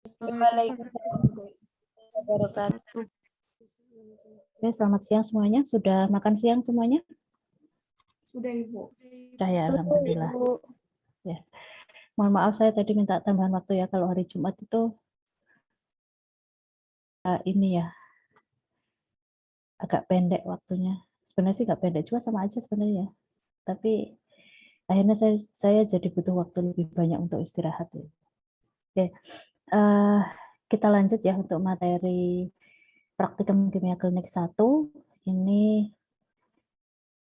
Waalaikumsalam warahmatullahi wabarakatuh. Oke, selamat siang semuanya. Sudah makan siang semuanya? Sudah Ibu. Sudah ya, alhamdulillah. Ya. Mohon maaf saya tadi minta tambahan waktu ya, kalau hari Jumat itu ini ya agak pendek waktunya. Sebenarnya sih nggak pendek juga, sama aja sebenarnya. Tapi akhirnya saya jadi butuh waktu lebih banyak untuk istirahat. Oke, kita lanjut ya untuk materi praktikum kimia klinik 1. Ini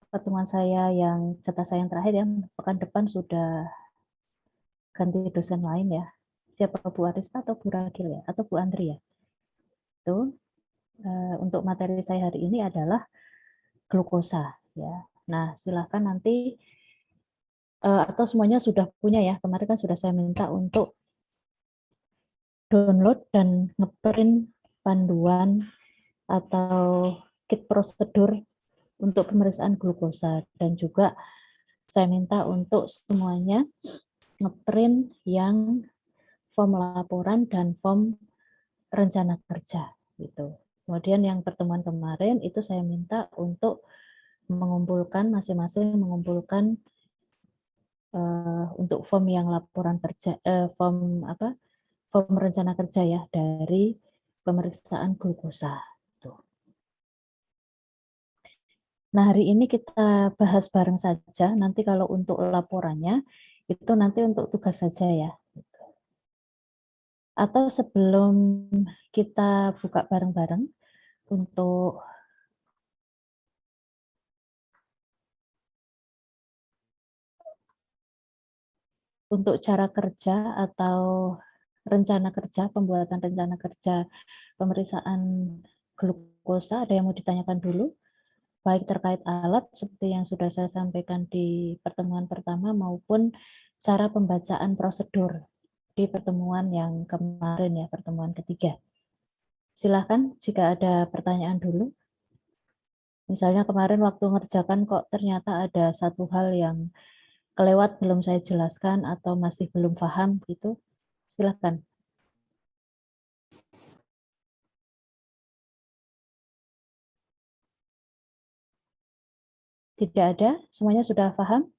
pertemuan saya yang jatah saya yang terakhir ya. Pekan depan sudah ganti dosen lain ya. Siapa, Bu Arista atau Bu Ragil ya, atau Bu Andri ya. Itu untuk materi saya hari ini adalah glukosa ya. Nah, silakan nanti atau semuanya sudah punya ya. Kemarin kan sudah saya minta untuk download dan ngeprint panduan atau kit prosedur untuk pemeriksaan glukosa, dan juga saya minta untuk semuanya ngeprint yang form laporan dan form rencana kerja gitu. Kemudian yang pertemuan kemarin itu saya minta untuk mengumpulkan masing-masing mengumpulkan untuk form yang laporan kerja form rencana kerja ya dari pemeriksaan glukosa. Nah, hari ini kita bahas bareng saja. Nanti kalau untuk laporannya itu nanti untuk tugas saja ya. Atau sebelum kita buka bareng-bareng untuk cara kerja atau rencana kerja, pembuatan rencana kerja pemeriksaan glukosa, ada yang mau ditanyakan dulu? Baik terkait alat seperti yang sudah saya sampaikan di pertemuan pertama maupun cara pembacaan prosedur di pertemuan yang kemarin ya, pertemuan ketiga. Silahkan jika ada pertanyaan dulu. Misalnya kemarin waktu ngerjakan kok ternyata ada satu hal yang kelewat belum saya jelaskan atau masih belum paham gitu. Silahkan. Tidak ada? Semuanya sudah paham?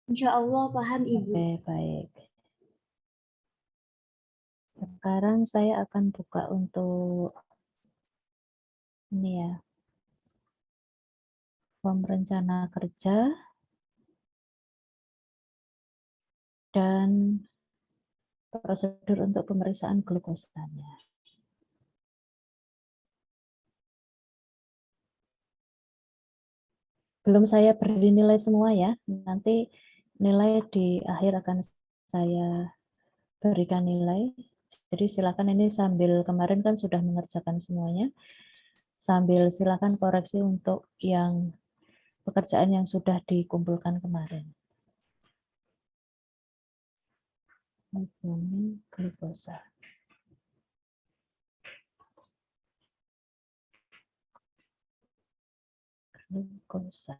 Insya Allah paham Ibu. Oke, baik. Sekarang saya akan buka untuk ini ya, form rencana kerja dan prosedur untuk pemeriksaan glukosanya. Belum saya beri nilai semua ya, nanti nilai di akhir akan saya berikan nilai. Jadi silakan, ini sambil kemarin kan sudah mengerjakan semuanya, sambil silakan koreksi untuk yang pekerjaan yang sudah dikumpulkan kemarin. Glukosa. Glukosa.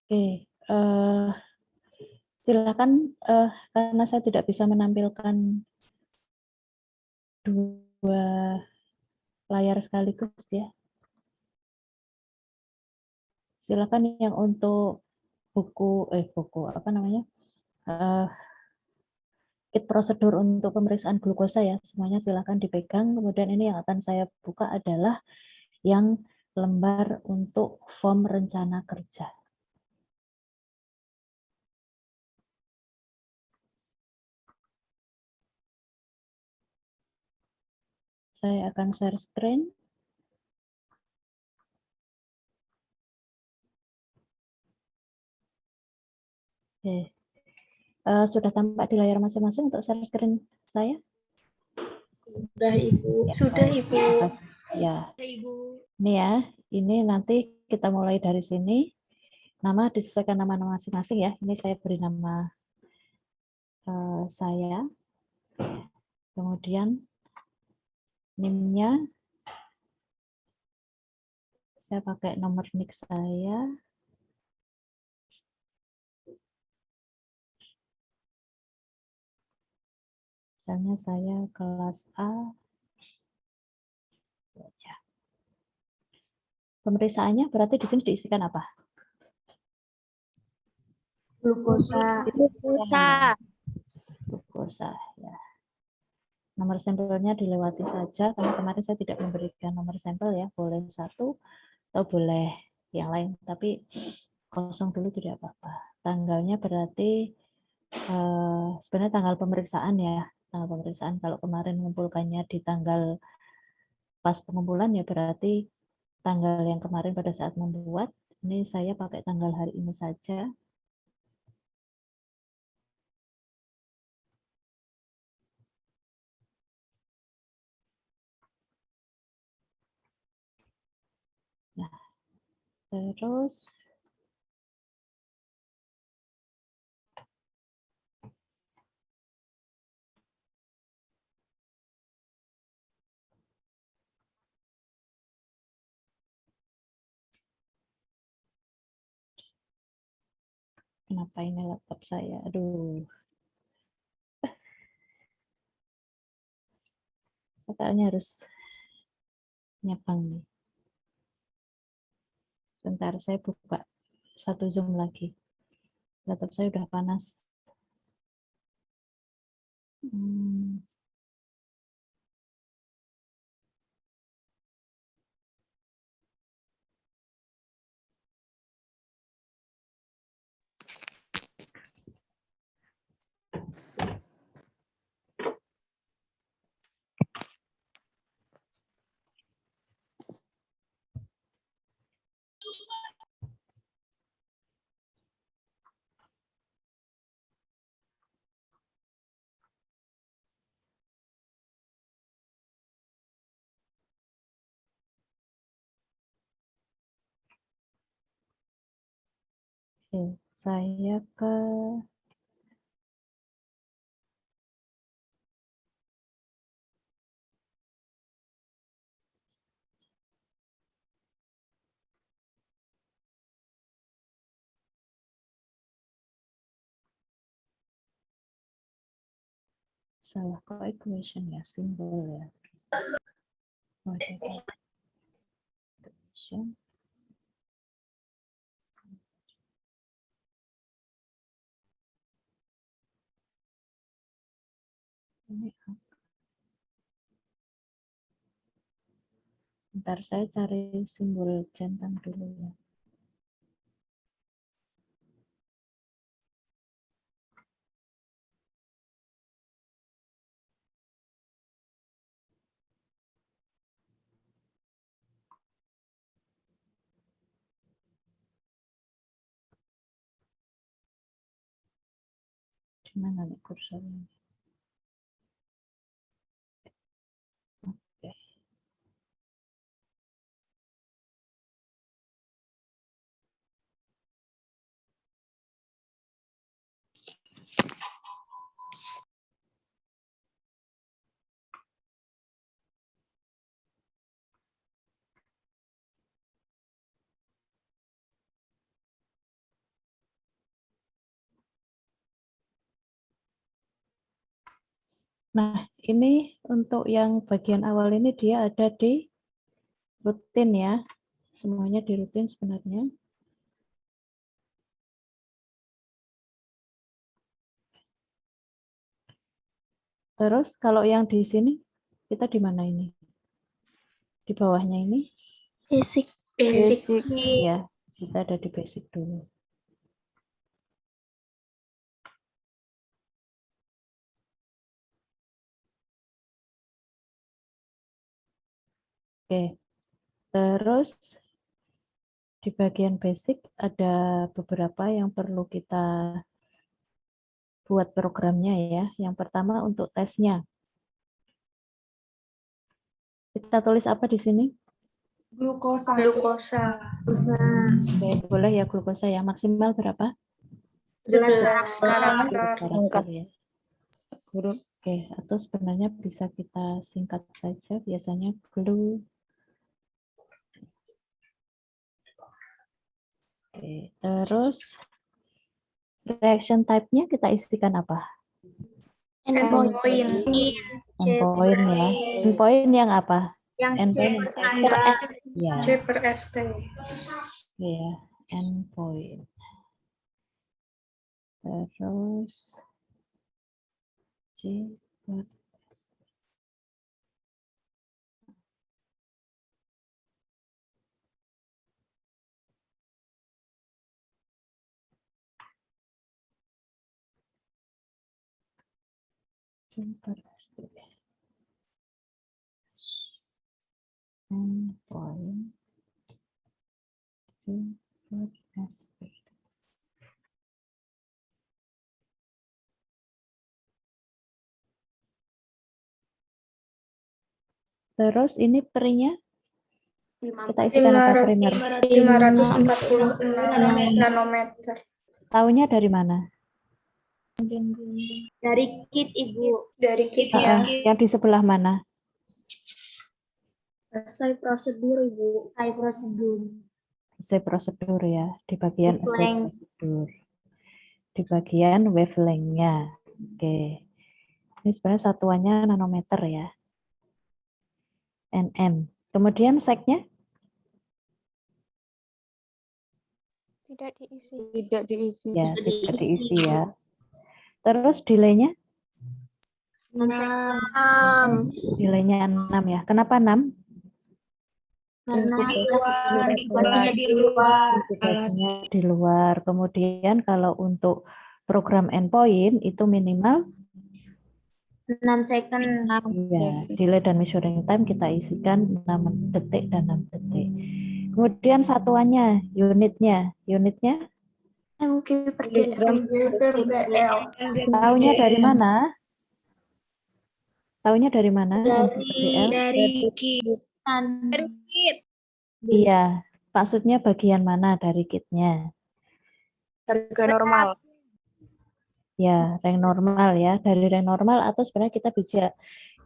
Oke, silakan karena saya tidak bisa menampilkan dua layar sekaligus ya. Silakan yang untuk buku apa namanya? Kit prosedur untuk pemeriksaan glukosa ya, semuanya silakan dipegang. Kemudian ini yang akan saya buka adalah yang lembar untuk form rencana kerja. Saya akan share screen. Oke. Sudah tampak di layar masing-masing untuk share screen saya? Sudah Ibu. Ya, Sudah baik. Ibu. Terima kasih. Ya, Sudah, Ibu. ini ya. Ini nanti kita mulai dari sini. Nama disesuaikan nama masing-masing ya. Ini saya beri nama saya. Kemudian NIM-nya saya pakai nomor NIK saya. Misalnya saya kelas A. Pemeriksaannya berarti di sini diisikan apa? Glukosa. Glukosa ya. Nomor sampelnya dilewati saja karena kemarin saya tidak memberikan nomor sampel ya. Boleh satu atau boleh yang lain, tapi kosong dulu tidak apa-apa. Tanggalnya berarti sebenarnya tanggal pemeriksaan ya. Tanggal pemeriksaan kalau kemarin mengumpulkannya di tanggal pas pengumpulan ya berarti tanggal yang kemarin pada saat membuat. Ini saya pakai tanggal hari ini saja. Nah, terus kenapa ini laptop saya? Aduh, kayaknya harus nyepang nih. Sebentar saya buka satu Zoom lagi. Laptop saya udah panas. Oke, saya ke salah kok equation ya, simbol ya. Oh, equation. Ini Bentar saya cari simbol centang dulu ya. Di mana nih kursornya? Oke. Nah, ini untuk yang bagian awal ini dia ada di rutin ya. Semuanya di rutin sebenarnya. Terus kalau yang di sini, kita di mana ini? Di bawahnya ini? Basic. Basic. Ya, kita ada di basic dulu. Oke, terus di bagian basic ada beberapa yang perlu kita buat programnya ya. Yang pertama untuk tesnya. Kita tulis apa di sini? Glukosa. Oke, boleh ya glukosa ya. Maksimal berapa? 11 karakter ya. Oke, atau sebenarnya bisa kita singkat saja. Biasanya glu. Oke, terus reaction type-nya kita isikan apa? Endpoint. Endpoint ya. Endpoint yang apa? Yang Endpoint standar. ya. C per ST. Ya, endpoint. Terus C per ST. Endpoint C per ST. Terus ini perinya kita isikan apa primer? 546 nanometer. Tahunya dari mana? Dari kit Ibu. Dari kitnya. Yang di sebelah mana? Selesai prosedur Ibu. Selesai prosedur. Assay prosedur ya, di bagian assay Wavelength. prosedur. Di bagian wavelength-nya. Oke. Ini sebenarnya satuannya nanometer ya. nm. Kemudian sec-nya? Tidak diisi. Ya, tidak diisi ya. Terus delay-nya? 6. Delay-nya 6 ya. Kenapa 6? Karena inkubasinya di luar. Inkubasinya di luar. Kemudian kalau untuk program endpoint itu minimal 6 second. ya, delay dan measuring time kita isikan 6 detik dan 6 detik. Kemudian satuannya, unitnya. MQ per DL. Tahunya dari mana? Tahunya dari mana? Dari kit. Iya, maksudnya bagian mana dari kitnya? Harga normal. Ya, rank normal ya. Dari rank normal atau sebenarnya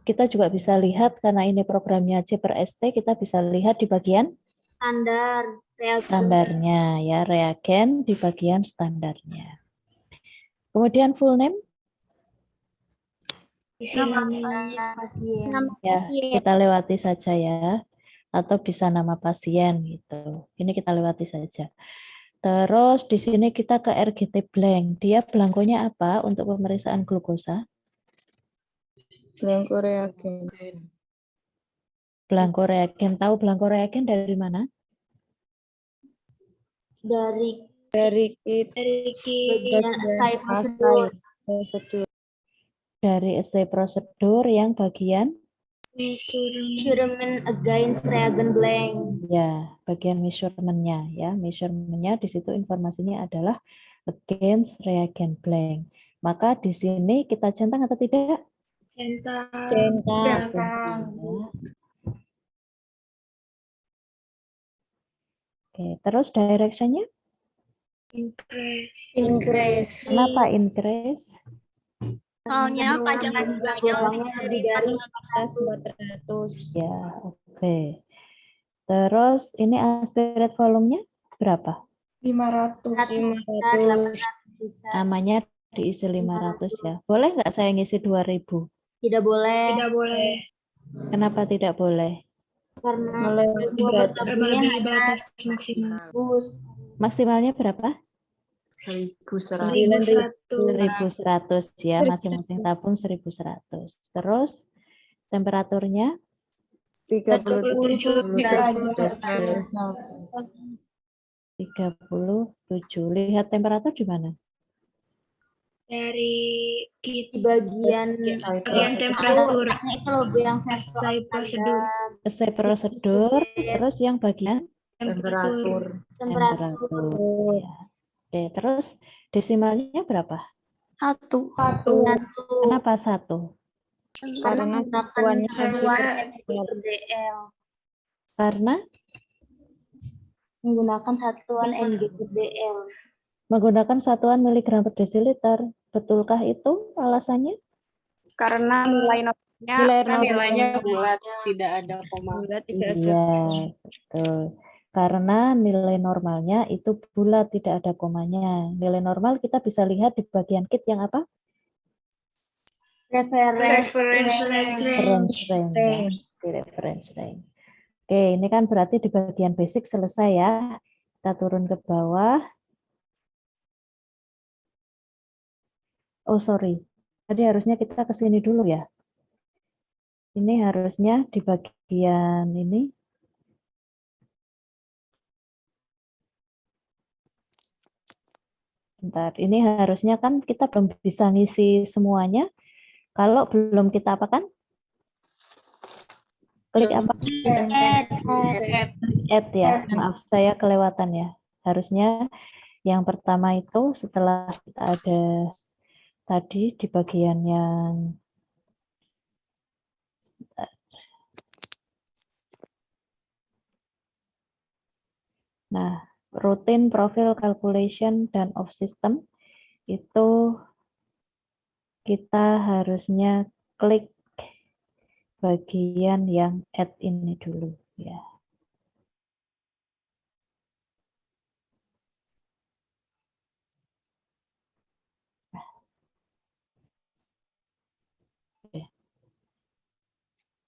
kita juga bisa lihat karena ini programnya C per ST, kita bisa lihat di bagian Standar. standarnya ya, reagen di bagian standarnya. Kemudian full name? Nama Ya, pasien. kita lewati saja ya. Atau bisa nama pasien gitu. Ini kita lewati saja. Terus di sini kita ke RGT blank. Dia blankonya apa untuk pemeriksaan glukosa? Blanko reagen. Blanko reagen. Tahu blanko reagen dari mana? Dari kit bagian assay prosedur. Dari assay prosedur yang bagian Measurement against reagen blank. ya, bagian measurement-nya ya. Measurement-nya di situ informasinya adalah against reagent blank. Maka di sini kita centang atau tidak? Centang. Oke, terus direction-nya? Increase. Kenapa increase? Soalnya panjang lubangnya lebih dari 400. Ya, oke. Terus ini aspirate volume-nya berapa? 500. Namanya diisi 500 ya. Boleh nggak saya ngisi 2000? Tidak boleh. Kenapa tidak boleh? Karena Melebihi batas maksimal. Maksimalnya berapa? 1100. 1100 ya, masing-masing tabung 1100. Terus temperaturnya 37 37. Lihat temperatur di mana? Dari bagian temperatur. Itu logo yang assay prosedur. Assay prosedur, terus yang bagian temperatur. temperatur. Ya. Oke, terus desimalnya berapa? Satu. Kenapa 1? Karena satuannya DL. Karena Menggunakan satuan NG/DL. menggunakan satuan miligram per desiliter. Betulkah itu alasannya? Karena nilainya bulat, tidak ada koma. bulat, tidak ada. Iya, betul. Karena nilai normalnya itu bulat, tidak ada komanya. Nilai normal kita bisa lihat di bagian kit yang apa? Reference Reference range. Ya. Di reference range. Oke, ini kan berarti di bagian basic selesai ya. Kita turun ke bawah. Oh, sorry. Tadi harusnya kita ke sini dulu ya. Ini harusnya di bagian ini. Bentar, ini harusnya kan kita belum bisa ngisi semuanya. Kalau belum kita apakan? Klik apa? Add ya. Maaf, saya kelewatan ya. Harusnya yang pertama itu setelah kita ada tadi di bagian yang routine profile calculation dan of system itu kita harusnya klik bagian yang add ini dulu ya.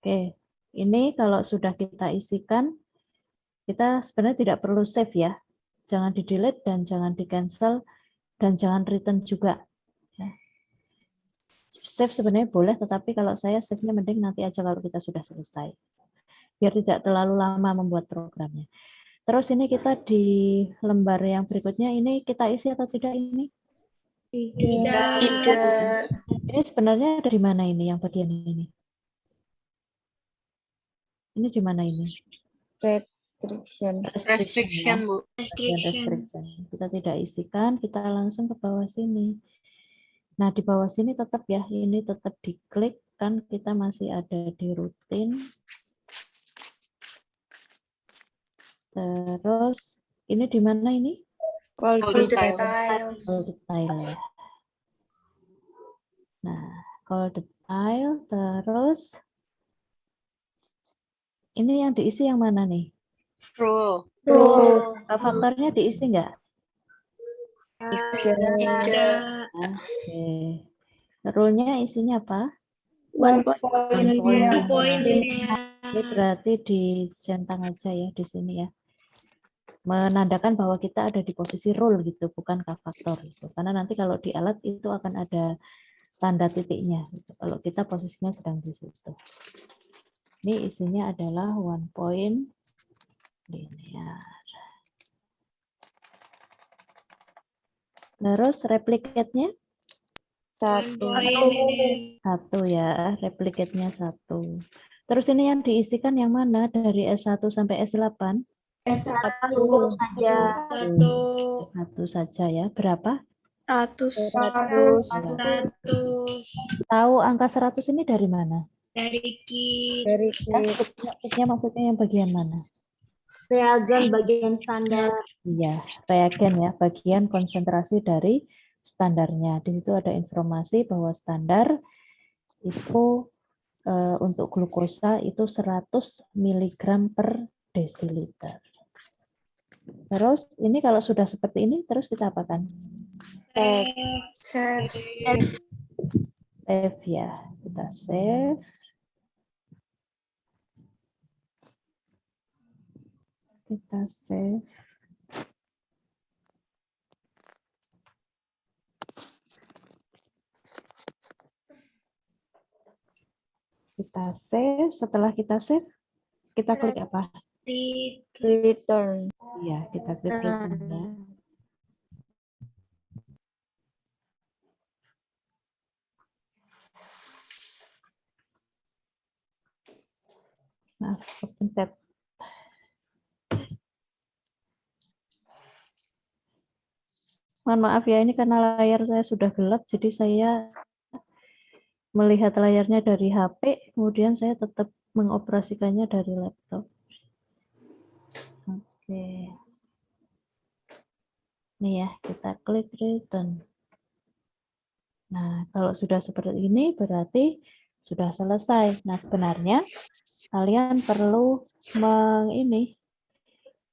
Oke, ini kalau sudah kita isikan, kita sebenarnya tidak perlu save ya. Jangan di-delete dan jangan di-cancel dan jangan return juga. Ya. Save sebenarnya boleh, tetapi kalau saya save-nya mending nanti aja kalau kita sudah selesai. Biar tidak terlalu lama membuat programnya. Terus ini kita di lembar yang berikutnya, ini kita isi atau tidak ini? Tidak. Ini sebenarnya dari mana ini yang bagian ini? Ini di mana ini? restriction. Restriction, ya. Bu. Restriction. Kita tidak isikan, kita langsung ke bawah sini. Nah, di bawah sini tetap ya, ini tetap diklik, kan kita masih ada di rutin. Terus, ini di mana ini? Call detail. Call detail ya. Nah, call detail, terus ini yang diisi yang mana nih? True. Faktornya diisi nggak? Tidak. Oke. Rule-nya isinya apa? 1 point. Ini berarti dicentang aja ya di sini ya. Menandakan bahwa kita ada di posisi rule gitu, bukan k-faktor gitu. Karena nanti kalau di alat itu akan ada tanda titiknya gitu. Kalau kita posisinya sedang di situ. Ini isinya adalah 1 point linear. Terus replicate-nya? 1. 1 ya, replicate-nya 1. Terus ini yang diisikan yang mana? Dari S1 sampai S8? S1 saja. S1 saja ya. Berapa? 100. Tahu angka 100 ini dari mana? Dari kit. Dari kit. Kitnya maksudnya yang bagian mana? Reagen bagian standar. Iya, reagen ya, bagian konsentrasi dari standarnya. Di situ ada informasi bahwa standar itu untuk glukosa itu 100 mg per desiliter. Terus ini kalau sudah seperti ini, terus kita apakan? Save. Save ya, kita save. Kita save. Kita save. Setelah kita save, kita klik apa? Return. Iya, kita klik return ya. Nah, pencet. Mohon maaf ya, ini karena layar saya sudah gelap, jadi saya melihat layarnya dari HP, kemudian saya tetap mengoperasikannya dari laptop. Oke. Nih ya, kita klik return. Nah, kalau sudah seperti ini berarti sudah selesai. Nah, sebenarnya kalian perlu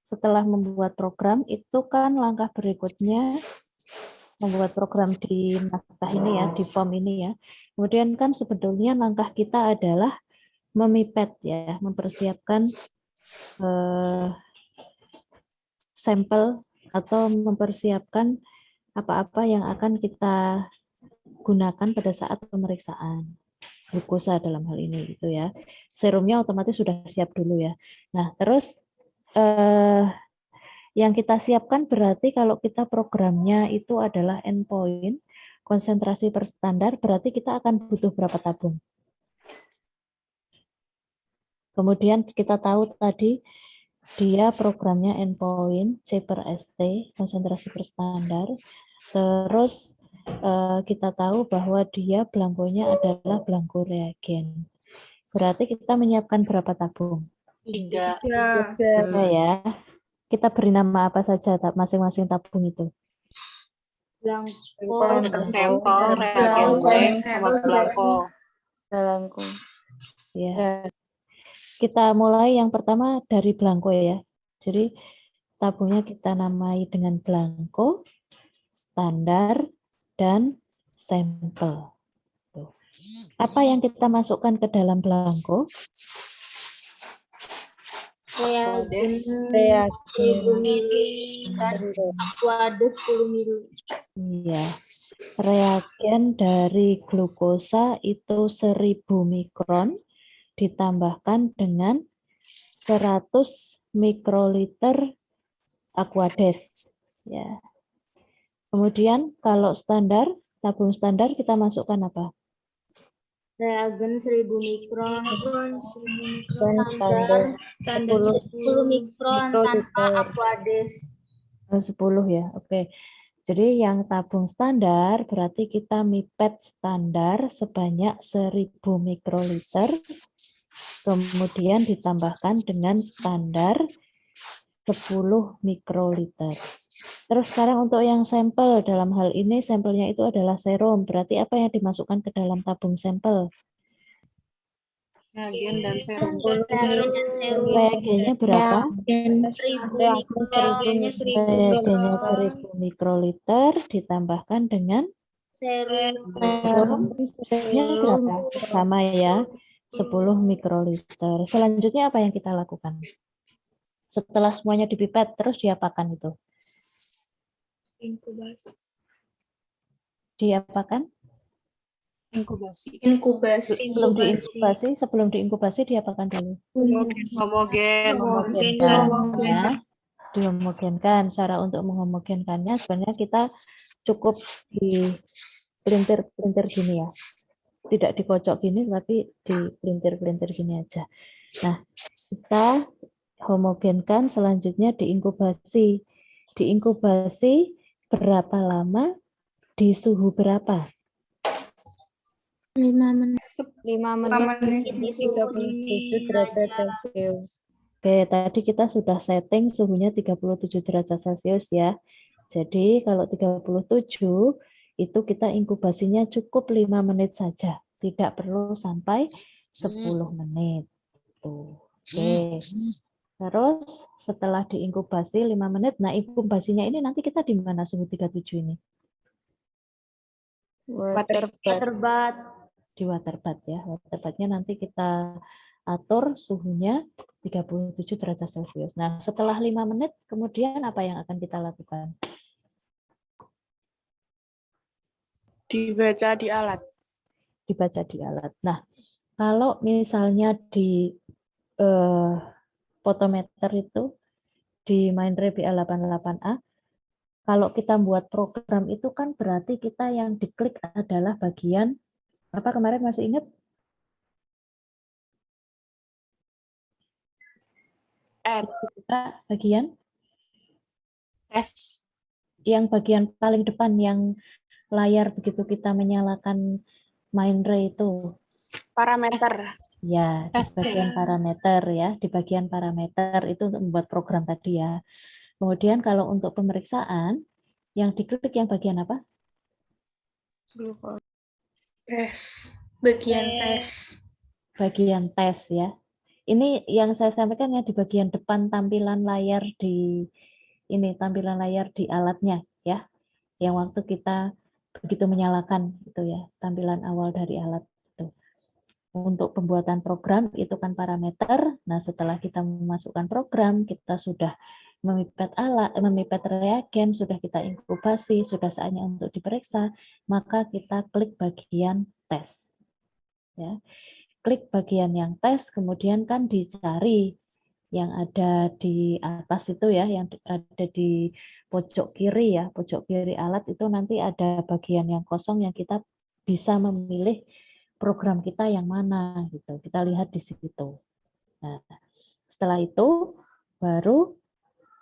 setelah membuat program itu kan langkah berikutnya membuat program di naskah ini ya, di form ini ya. Kemudian kan sebetulnya langkah kita adalah memipet ya, mempersiapkan sampel atau mempersiapkan apa-apa yang akan kita gunakan pada saat pemeriksaan glukosa dalam hal ini gitu ya. Serumnya otomatis sudah siap dulu ya. Nah, terus yang kita siapkan berarti kalau kita programnya itu adalah endpoint, konsentrasi per standar, berarti kita akan butuh berapa tabung. Kemudian kita tahu tadi dia programnya endpoint, C per ST, konsentrasi per standar. Terus kita tahu bahwa dia blankonya adalah blanko reagen. Berarti kita menyiapkan berapa tabung? 3. Ya. Kita beri nama apa saja masing-masing tabung itu? Sampel, reagen blank, sama blanko. Blanko. Ya. Kita mulai yang pertama dari blanko ya. Jadi tabungnya kita namai dengan blanko, standar, dan sampel. Tuh. Apa yang kita masukkan ke dalam blanko? Reagen Reagen. 1000 mili dan aquades 10 mili. Iya. Reagen dari glukosa itu 1000 mikron ditambahkan dengan 100 mikroliter aquades. Ya. Kemudian kalau standar, tabung standar kita masukkan apa? Reagen 1000 mikron, Dan standar 10 mikron tanpa aquades. 10 ya, oke. Jadi yang tabung standar berarti kita mipet standar sebanyak 1000 mikroliter, kemudian ditambahkan dengan standar 10 mikroliter. Terus sekarang untuk yang sampel, dalam hal ini sampelnya itu adalah serum. Berarti apa yang dimasukkan ke dalam tabung sampel? Reagen dan serum. Reagennya berapa? 1000 mikron. Reagennya 1000 mikroliter ditambahkan dengan Serum. serumnya berapa? Sama ya, 10 mikroliter. Selanjutnya apa yang kita lakukan? Setelah semuanya dipipet, terus diapakan itu? Diapakan? Inkubasi. Sebelum diinkubasi diapakan dulu? Homogen. Ya, dihomogenkan. Cara untuk menghomogenkannya sebenarnya kita cukup di pelintir gini ya. Tidak dikocok gini, tapi di pelintir gini aja. Nah, kita homogenkan, selanjutnya diinkubasi. Diinkubasi berapa lama, di suhu berapa? 5 menit 37 derajat Celcius. Oke, tadi kita sudah setting suhunya 37 derajat Celcius ya. Jadi kalau 37 itu kita inkubasinya cukup 5 menit saja. Tidak perlu sampai 10 menit. Tuh. Oke. Terus setelah diinkubasi 5 menit, nah inkubasinya ini nanti kita di mana suhu 37 ini? Waterbath. Di waterbath ya. Waterbathnya nanti kita atur suhunya 37 derajat Celcius. Nah, setelah 5 menit, kemudian apa yang akan kita lakukan? Dibaca di alat. Dibaca di alat. Nah, kalau misalnya di photometer itu, di Mindray BA88A, kalau kita buat program itu kan berarti kita yang diklik adalah bagian, apa kemarin masih ingat? Add. Bagian? Tes. yang bagian paling depan yang layar begitu kita menyalakan Mindray itu. Parameter. Ya, di Tes, bagian parameter ya, di bagian parameter itu untuk membuat program tadi ya. Kemudian kalau untuk pemeriksaan, yang diklik yang bagian apa? Tes. Bagian tes. Bagian tes ya. Ini yang saya sampaikan ya di bagian depan tampilan layar di ini tampilan layar di alatnya ya. Yang waktu kita begitu menyalakan itu ya, tampilan awal dari alat itu. Untuk pembuatan program itu kan parameter. Nah, setelah kita memasukkan program, kita sudah memipet alat, memipet reagen, sudah kita inkubasi, sudah saatnya untuk diperiksa, maka kita klik bagian tes. Ya. Klik bagian yang tes, kemudian kan dicari yang ada di atas itu ya, yang ada di pojok kiri ya, pojok kiri alat itu nanti ada bagian yang kosong yang kita bisa memilih program kita yang mana gitu. Kita lihat di situ. Nah, setelah itu baru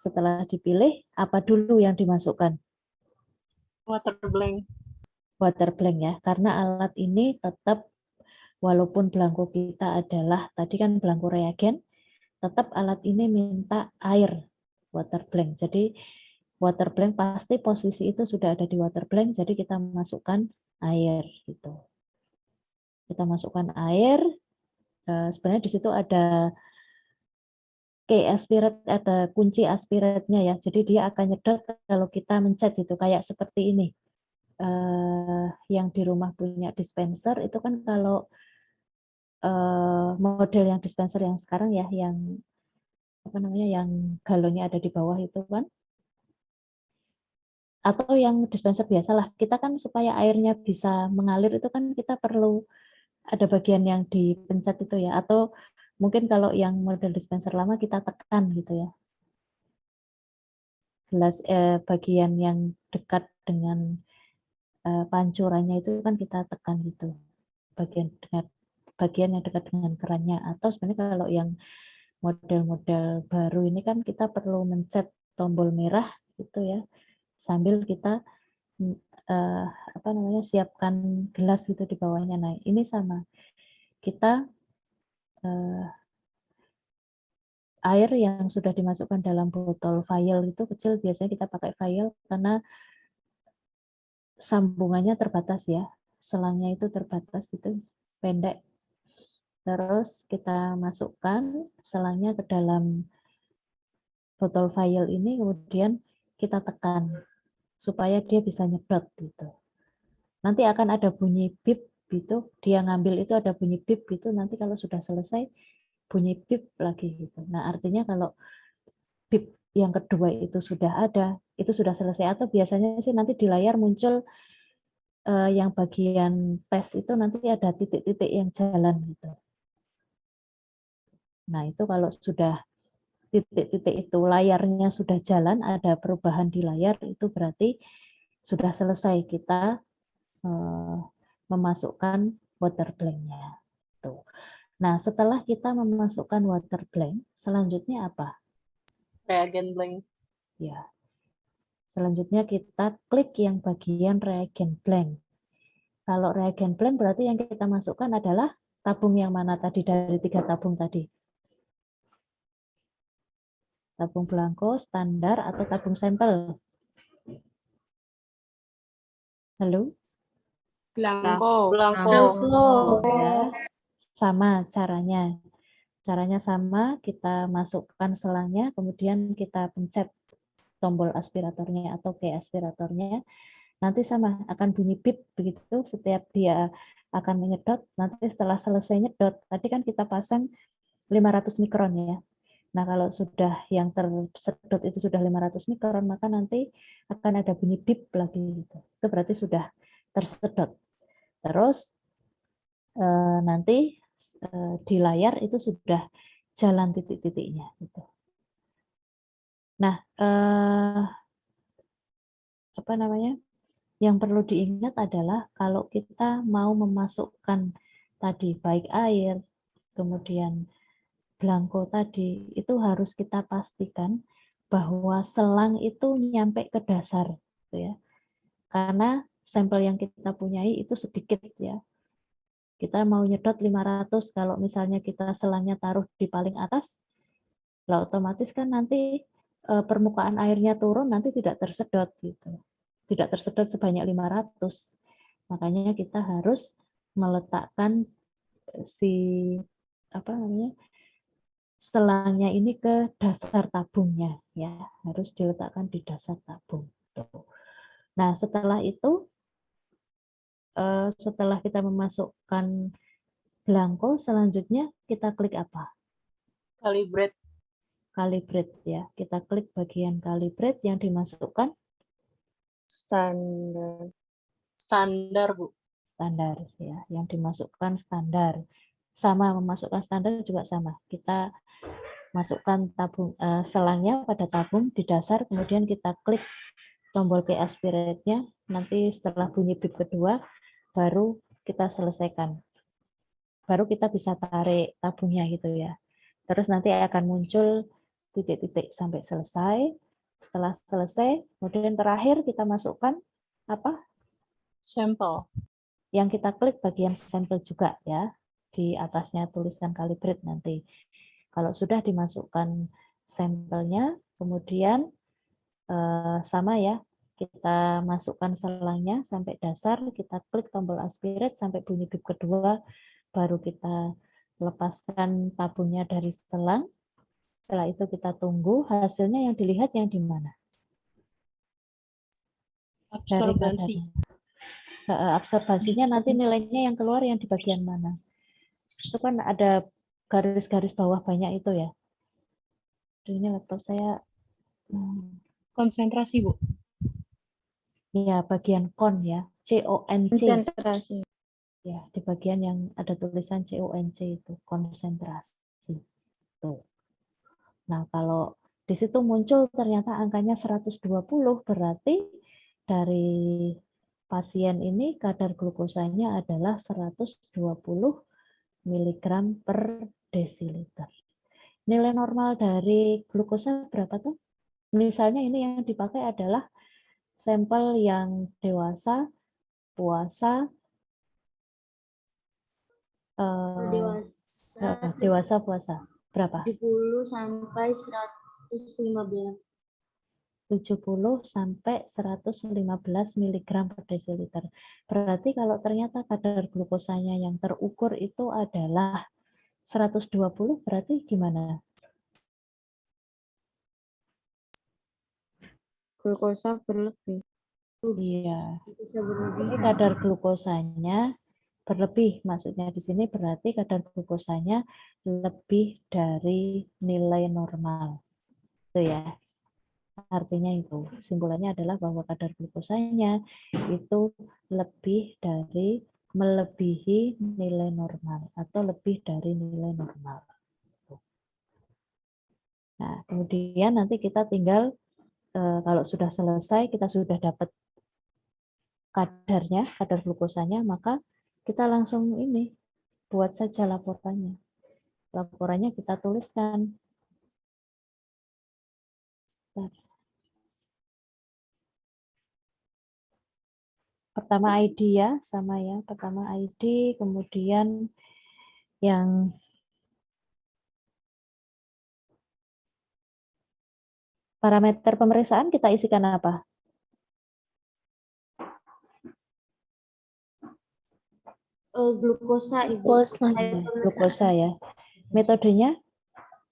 setelah dipilih apa dulu yang dimasukkan? Water blank. Water blank ya, karena alat ini tetap walaupun belangko kita adalah tadi kan belangko reagen, tetap alat ini minta air water blank. Jadi water blank pasti posisi itu sudah ada di water blank, jadi kita masukkan air gitu. Kita masukkan air. Sebenarnya di situ ada key aspirate, ada kunci aspiratnya ya. Jadi dia akan nyedot kalau kita mencet itu kayak seperti ini. Yang di rumah punya dispenser itu kan kalau model yang dispenser yang sekarang ya, yang apa namanya, yang galonnya ada di bawah itu kan, atau yang dispenser biasalah, kita kan supaya airnya bisa mengalir itu kan kita perlu ada bagian yang dipencet itu ya, atau mungkin kalau yang model dispenser lama kita tekan gitu ya, gelas bagian yang dekat dengan pancurannya itu kan kita tekan gitu, bagian yang dekat dengan kerannya. Atau sebenarnya kalau yang model-model baru ini kan kita perlu mencet tombol merah gitu ya, sambil kita apa namanya, siapkan gelas gitu di bawahnya. Nah, ini sama. Kita air yang sudah dimasukkan dalam botol vial itu kecil, biasanya kita pakai vial karena sambungannya terbatas ya. Selangnya itu terbatas, itu pendek. Terus kita masukkan selangnya ke dalam botol vial ini, kemudian kita tekan supaya dia bisa nyedot gitu. Nanti akan ada bunyi bip gitu, dia ngambil itu ada bunyi bip gitu, nanti kalau sudah selesai bunyi bip lagi gitu. Nah, artinya kalau bip yang kedua itu sudah ada, itu sudah selesai. Atau biasanya sih nanti di layar muncul yang bagian tes itu nanti ada titik-titik yang jalan gitu. Nah, itu kalau sudah titik-titik itu layarnya sudah jalan, ada perubahan di layar, itu berarti sudah selesai kita memasukkan water blank-nya. Nah, setelah kita memasukkan water blank, selanjutnya apa? Reagen blank. Ya. Selanjutnya kita klik yang bagian reagen blank. Kalau reagen blank berarti yang kita masukkan adalah tabung yang mana tadi dari 3 tabung tadi? Tabung belangko, standar, atau tabung sampel? Halo? Belangko. Ya, sama caranya. Caranya sama, kita masukkan selangnya, kemudian kita pencet tombol aspiratornya atau key aspiratornya. Nanti sama, akan bunyi bip begitu setiap dia akan menyedot. Nanti setelah selesai nyedot, tadi kan kita pasang 500 mikron ya. Nah, kalau sudah yang tersedot itu sudah 500 mikron, maka nanti akan ada bunyi bip lagi gitu. Itu berarti sudah tersedot. Terus nanti di layar itu sudah jalan titik-titiknya gitu. Nah, apa namanya? Yang perlu diingat adalah kalau kita mau memasukkan tadi baik air, kemudian belangko tadi, itu harus kita pastikan bahwa selang itu nyampe ke dasar. ya. Karena sampel yang kita punyai itu sedikit ya. Kita mau nyedot 500, kalau misalnya kita selangnya taruh di paling atas, lah otomatis kan nanti permukaan airnya turun, nanti tidak tersedot gitu. Tidak tersedot sebanyak 500. Makanya kita harus meletakkan si selangnya ini ke dasar tabungnya ya, harus diletakkan di dasar tabung. Nah, setelah itu setelah kita memasukkan belangko, selanjutnya kita klik apa? Calibrate. Calibrate ya. Kita klik bagian calibrate yang dimasukkan Standar. Standar, Bu. standar ya, yang dimasukkan standar. Sama, memasukkan standar juga sama. Kita masukkan tabung selangnya pada tabung di dasar, kemudian kita klik tombol key aspirate-nya. Nanti setelah bunyi bip kedua baru kita selesaikan. Baru kita bisa tarik tabungnya gitu ya. Terus nanti akan muncul titik-titik sampai selesai. Setelah selesai, kemudian terakhir kita masukkan apa? Sampel. Yang kita klik bagian sampel juga ya. Di atasnya tulisan calibrate nanti. Kalau sudah dimasukkan sampelnya, kemudian sama ya, kita masukkan selangnya sampai dasar, kita klik tombol aspirate sampai bunyi bip kedua, baru kita lepaskan tabungnya dari selang. Setelah itu kita tunggu, hasilnya yang dilihat yang di mana? Dari Absorbansi. kadarnya. Absorbasinya nanti nilainya yang keluar yang di bagian mana? Itu kan ada garis-garis bawah banyak itu ya. Ini laptop saya. Konsentrasi, Bu. Ya, bagian kon ya. CONC. Konsentrasi. Ya, di bagian yang ada tulisan CONC itu, konsentrasi. Tuh. Nah, kalau di situ muncul ternyata angkanya 120, berarti dari pasien ini kadar glukosanya adalah 120 mg per desiliter. Nilai normal dari glukosa berapa tuh? Misalnya ini yang dipakai adalah sampel yang dewasa, puasa, dewasa puasa. Berapa? 70 sampai 115. 70 sampai 115 mg per desiliter. Berarti kalau ternyata kadar glukosanya yang terukur itu adalah 120, berarti gimana? Glukosa berlebih. Iya. Bisa berlebih. Ini kadar glukosanya berlebih, maksudnya di sini berarti kadar glukosanya lebih dari nilai normal. Itu ya. Artinya itu, kesimpulannya adalah bahwa kadar glukosanya itu melebihi nilai normal atau lebih dari nilai normal. Nah, kemudian nanti kita tinggal kalau sudah selesai, kita sudah dapat kadarnya, kadar glukosanya, maka kita langsung ini buat saja laporannya. Laporannya kita tuliskan. Pertama ID ya, sama ya. Pertama ID, kemudian yang parameter pemeriksaan kita isikan apa? Glukosa itu Glukosa ya. Metodenya?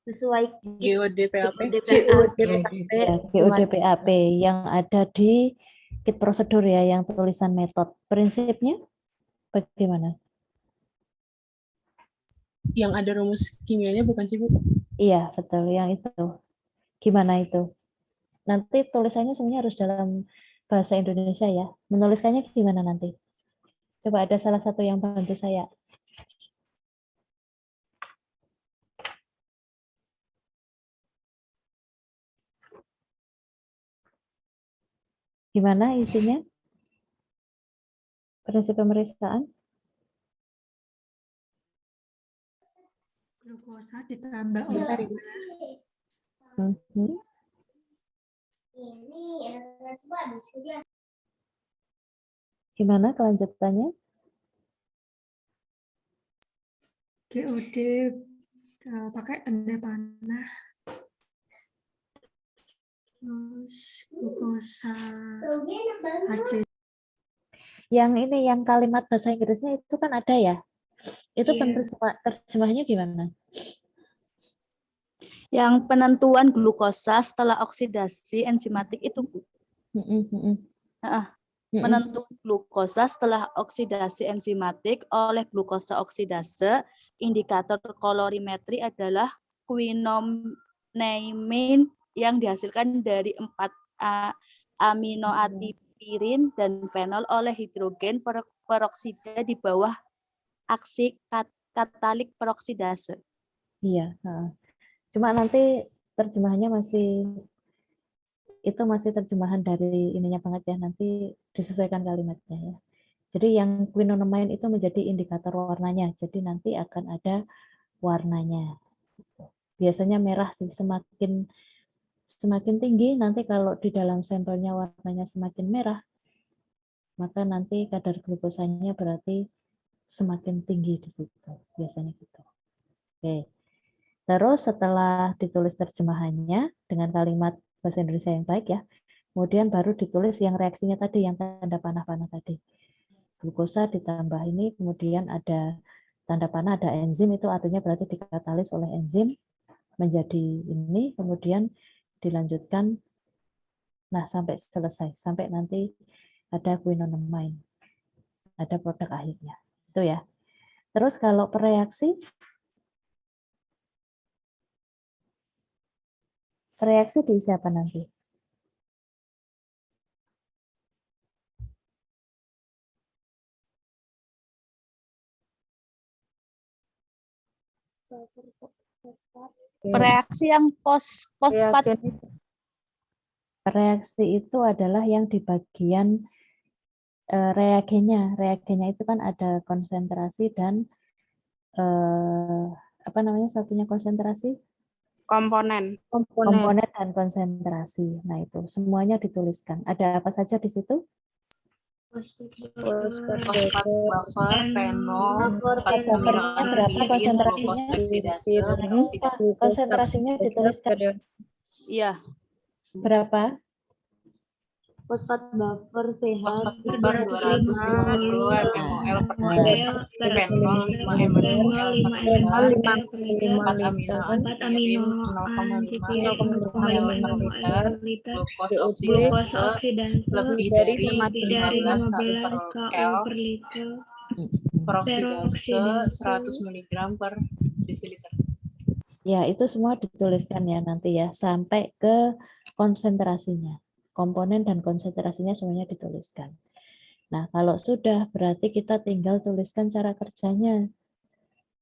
sesuai GOD-PAP. Ya, GOD-PAP yang ada di kit prosedur ya, yang tulisan metode. Prinsipnya bagaimana? Yang ada rumus kimianya bukan sih, Bu? Iya, betul. Yang itu. Gimana itu? Nanti tulisannya semuanya harus dalam bahasa Indonesia ya. Menuliskannya gimana nanti? Coba ada salah satu yang bantu saya. Gimana isinya? Prinsip pemeriksaan? Glukosa ditambah Sebentar, obat. Ibu. Mhm. Ini Gimana kelanjutannya? GOD pakai tanda panah. Terus glukosa HC. Yang ini, yang kalimat bahasa Inggrisnya itu kan ada ya? Itu Iya. terjemahnya gimana? Yang penentuan glukosa setelah oksidasi enzimatik itu, Bu. Menentukan glukosa setelah oksidasi enzimatik oleh glukosa oksidase, indikator kolorimetri adalah quinomycin yang dihasilkan dari 4 aminoatipirin dan fenol oleh hidrogen peroksida di bawah aksi katalik peroksidase. Iya. Cuma nanti terjemahannya masih terjemahan dari ininya banget ya, nanti disesuaikan kalimatnya ya. Jadi yang quinonamine itu menjadi indikator warnanya, jadi nanti akan ada warnanya. Biasanya merah sih, semakin tinggi nanti kalau di dalam sampelnya warnanya semakin merah, maka nanti kadar glukosanya berarti semakin tinggi di situ, biasanya gitu. Oke. Terus setelah ditulis terjemahannya dengan kalimat bahasa Indonesia yang baik ya, kemudian baru ditulis yang reaksinya tadi, yang tanda panah-panah tadi. Glukosa ditambah ini, kemudian ada tanda panah, ada enzim, itu artinya berarti dikatalis oleh enzim menjadi ini, kemudian dilanjutkan, nah sampai selesai, sampai nanti ada quinonamine, ada produk akhirnya. Itu ya. Terus kalau pereaksi diisi apa nanti? Reaksi yang fosfat. Reaksi itu adalah yang di bagian reagennya. Reagennya itu kan ada konsentrasi dan apa namanya satunya konsentrasi? Komponen. Komponen dan konsentrasi. Nah itu semuanya dituliskan. Ada apa saja di situ? Fosfat buffer, fenol, Buffernya berapa konsentrasinya? Konsentrasinya dituliskan Iya. berapa? Fosfat buffer pH Fosfat buffer 250 mmol per liter, fenol 5 mmol per liter, 4 amino antipirin 0,5 mmol per liter, glukosa oksidase lebih dari 15 kali per liter, peroksidase 100 mg per desiliter. Ya, itu semua dituliskan ya nanti ya, sampai ke konsentrasinya. Komponen dan konsentrasinya semuanya dituliskan. Nah, kalau sudah, berarti kita tinggal tuliskan cara kerjanya.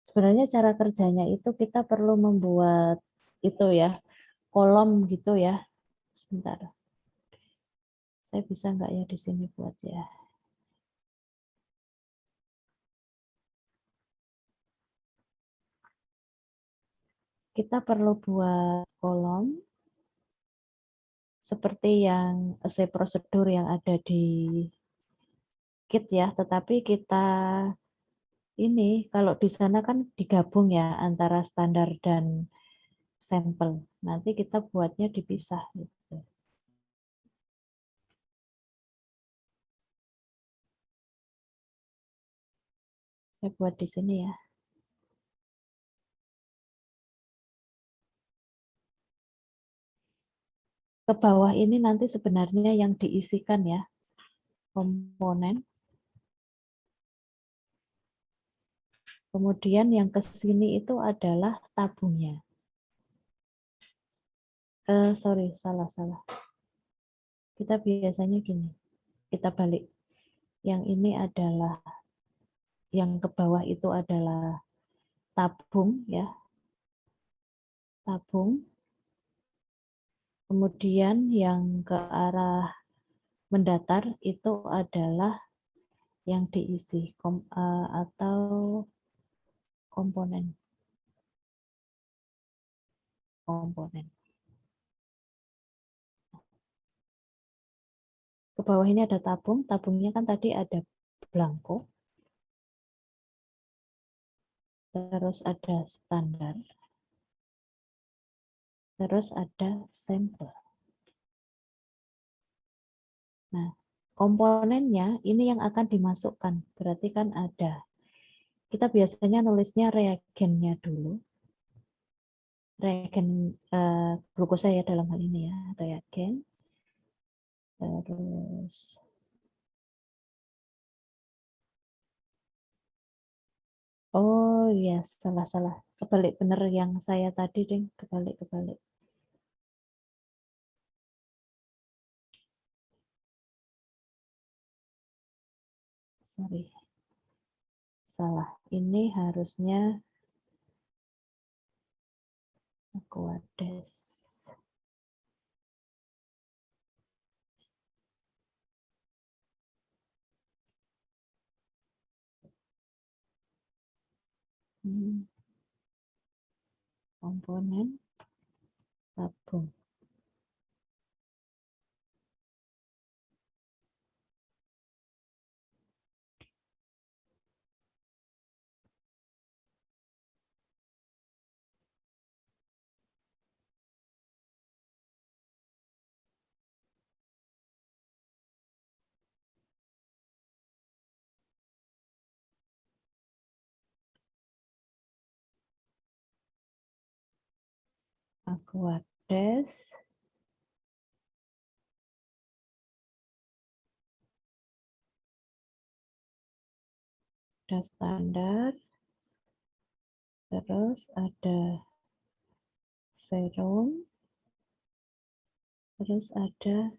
Sebenarnya cara kerjanya itu kita perlu membuat itu ya, kolom gitu ya. Sebentar. Saya bisa nggak ya di sini buat ya. Kita perlu buat kolom seperti yang essay prosedur yang ada di kit ya, tetapi kita ini kalau di sana kan digabung ya antara standar dan sampel. Nanti kita buatnya dipisah gitu. Saya buat di sini ya. Ke bawah ini nanti sebenarnya yang diisikan ya, komponen. Kemudian yang ke sini itu adalah tabungnya. Sorry, salah. Kita biasanya gini, kita balik. Yang ini adalah, yang ke bawah itu adalah tabung ya, tabung. Kemudian yang ke arah mendatar itu adalah yang diisi atau komponen. Ke bawah ini ada tabung, tabungnya kan tadi ada blanko. Terus ada standar. Terus ada sampel. Nah, komponennya ini yang akan dimasukkan. Berarti kan ada. Kita biasanya nulisnya reagennya dulu. Reagen glukosa ya dalam hal ini ya, reagen. Terus oh iya, salah. Kebalik bener yang saya tadi, Ding. Kebalik. Sorry. Salah. Ini harusnya Aquades. Komponen tabung. Aquades. Ada standar. Terus ada serum. Terus ada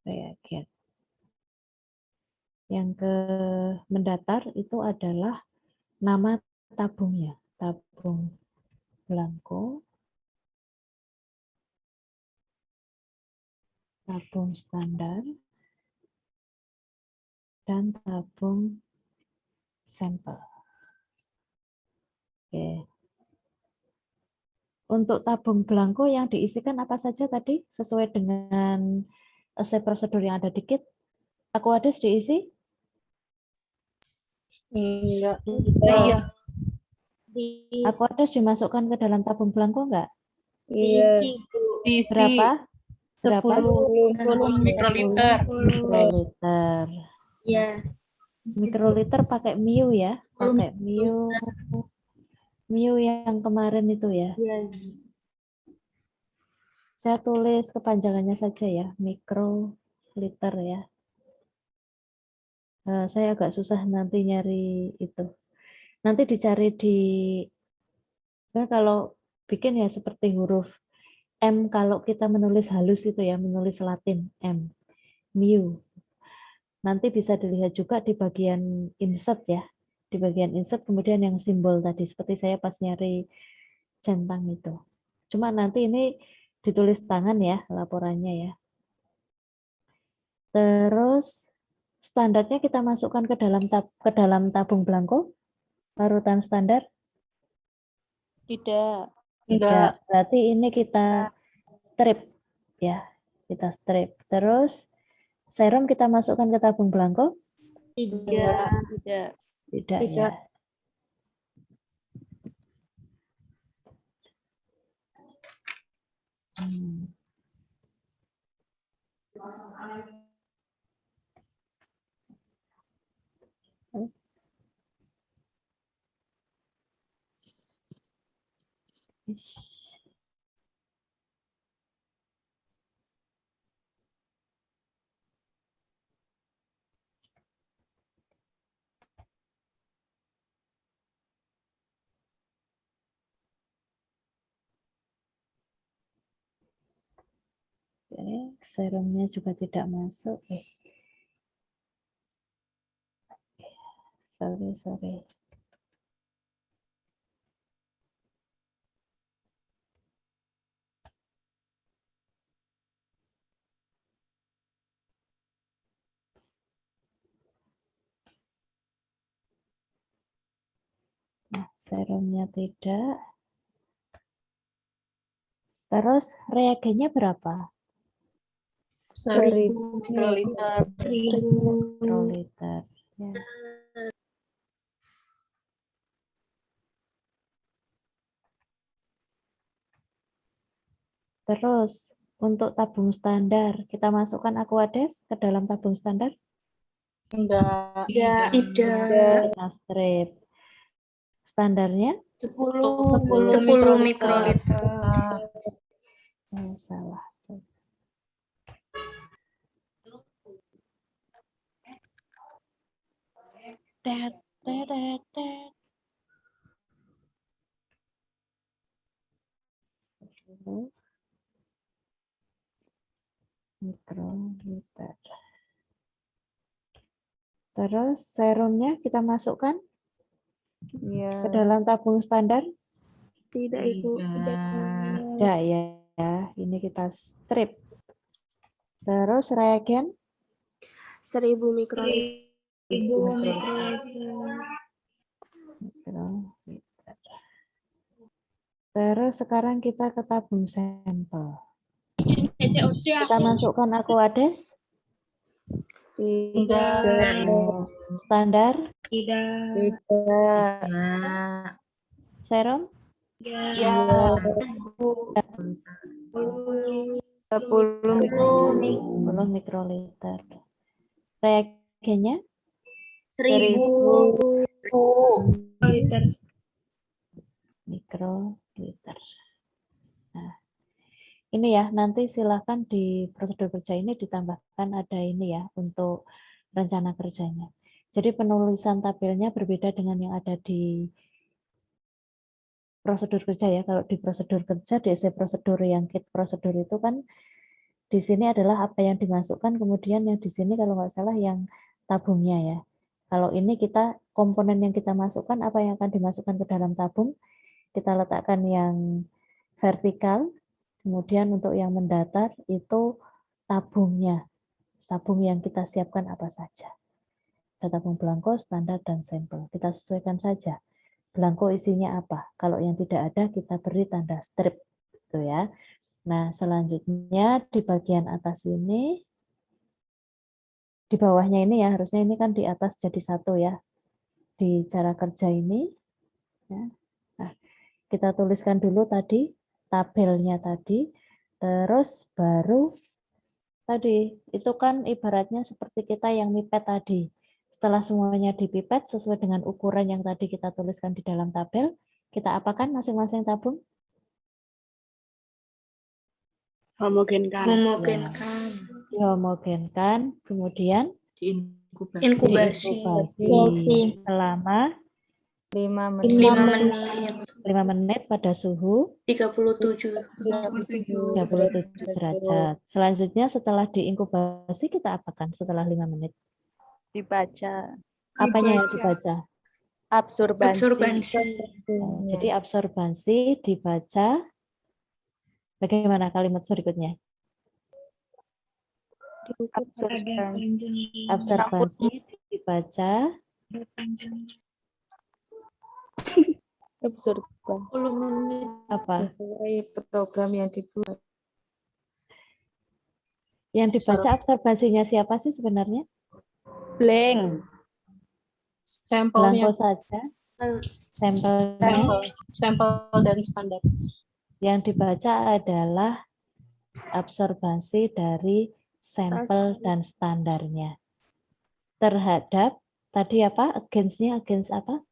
reagen. Yang ke mendatar itu adalah nama tabungnya. Tabung blanko. Tabung standar. Dan tabung sampel. Oke. Untuk tabung blanko yang diisikan apa saja tadi sesuai dengan resep prosedur yang ada di kit? Aquades diisi? Enggak. Iya. Aquades dimasukkan ke dalam tabung blanko enggak? Iya. Diisi Berapa? Berapa? 10 mikroliter. Mikroliter. Iya. Mikroliter pakai mu ya? Pakai mu yang kemarin itu ya? Iya. Saya tulis kepanjangannya saja ya, mikroliter ya. Saya agak susah nanti nyari itu. Nanti dicari di, kalau bikin ya seperti huruf M, kalau kita menulis halus itu ya, menulis Latin M, mu. Nanti bisa dilihat juga di bagian insert ya. Di bagian insert kemudian yang simbol tadi, seperti saya pas nyari centang itu. Cuma nanti ini ditulis tangan ya, laporannya ya. Terus standarnya kita masukkan ke dalam tabung blanko, larutan standar. Tidak. Tidak. Berarti ini kita strip ya, kita strip. Terus serum kita masukkan ke tabung blanko? Tidak. Tidak ya. Oke, serumnya juga tidak masuk. Sorry. Nah, serumnya tidak. Terus reagennya berapa? 1000 mikroliter. 1000 mikroliter. Ya. Terus untuk tabung standar, kita masukkan Aquades ke dalam tabung standar? Enggak. Tidak. Nah, strip. Standarnya? 10 mikroliter. Oh, salah. Tet, tet, tet, tet. 10 mikroliter. Terus serumnya kita masukkan Iya. ke dalam tabung standar? Tidak, Ibu. Tidak ya. Ini kita strip. Terus reagen? 1000 mikroliter. mikroliter. Terus sekarang kita ke tabung sampel. Kita masukkan Aquades? Enggak. Standar? Tidak. Serum? Ya. 10 mikroliter. Reagennya? 1000 mikroliter. Nah, ini ya, nanti silakan di prosedur kerja ini ditambahkan ada ini ya, untuk rencana kerjanya. Jadi penulisan tabelnya berbeda dengan yang ada di prosedur kerja ya. Kalau di prosedur kerja, di essay prosedur yang kit prosedur itu kan di sini adalah apa yang dimasukkan, kemudian yang di sini kalau nggak salah yang tabungnya ya. Kalau ini kita komponen yang kita masukkan, apa yang akan dimasukkan ke dalam tabung, kita letakkan yang vertikal, kemudian untuk yang mendatar itu tabungnya. Tabung yang kita siapkan apa saja. Ada tabung belangko, standar, dan sampel. Kita sesuaikan saja. Belangko isinya apa. Kalau yang tidak ada, kita beri tanda strip. Gitu ya. Nah, selanjutnya di bagian atas ini, di bawahnya ini ya, harusnya ini kan di atas jadi satu ya. Di cara kerja ini. Ya. Nah, kita tuliskan dulu tadi, tabelnya tadi, terus baru tadi, itu kan ibaratnya seperti kita yang mipet tadi. Setelah semuanya dipipet sesuai dengan ukuran yang tadi kita tuliskan di dalam tabel, kita apakan masing-masing tabung? Homogenkan. Dihomogenkan, kemudian Inkubasi. diinkubasi selama 5 5 menit. menit. 5 menit pada suhu 37. 37 derajat. Selanjutnya setelah diinkubasi kita apakan setelah 5 menit? Dibaca. Apanya yang dibaca? Absorbansi. Jadi absorbansi dibaca. Bagaimana kalimat berikutnya? Absorbansi dibaca. Apa? Sesuai program yang dibuat. Yang dibaca absorbansinya siapa sih sebenarnya? Blank. Blanko Sampelnya. saja. Sampelnya. Sampel dan standar. Yang dibaca adalah absorbansi dari sampel dan standarnya. Terhadap, tadi apa? Against-nya, against apa?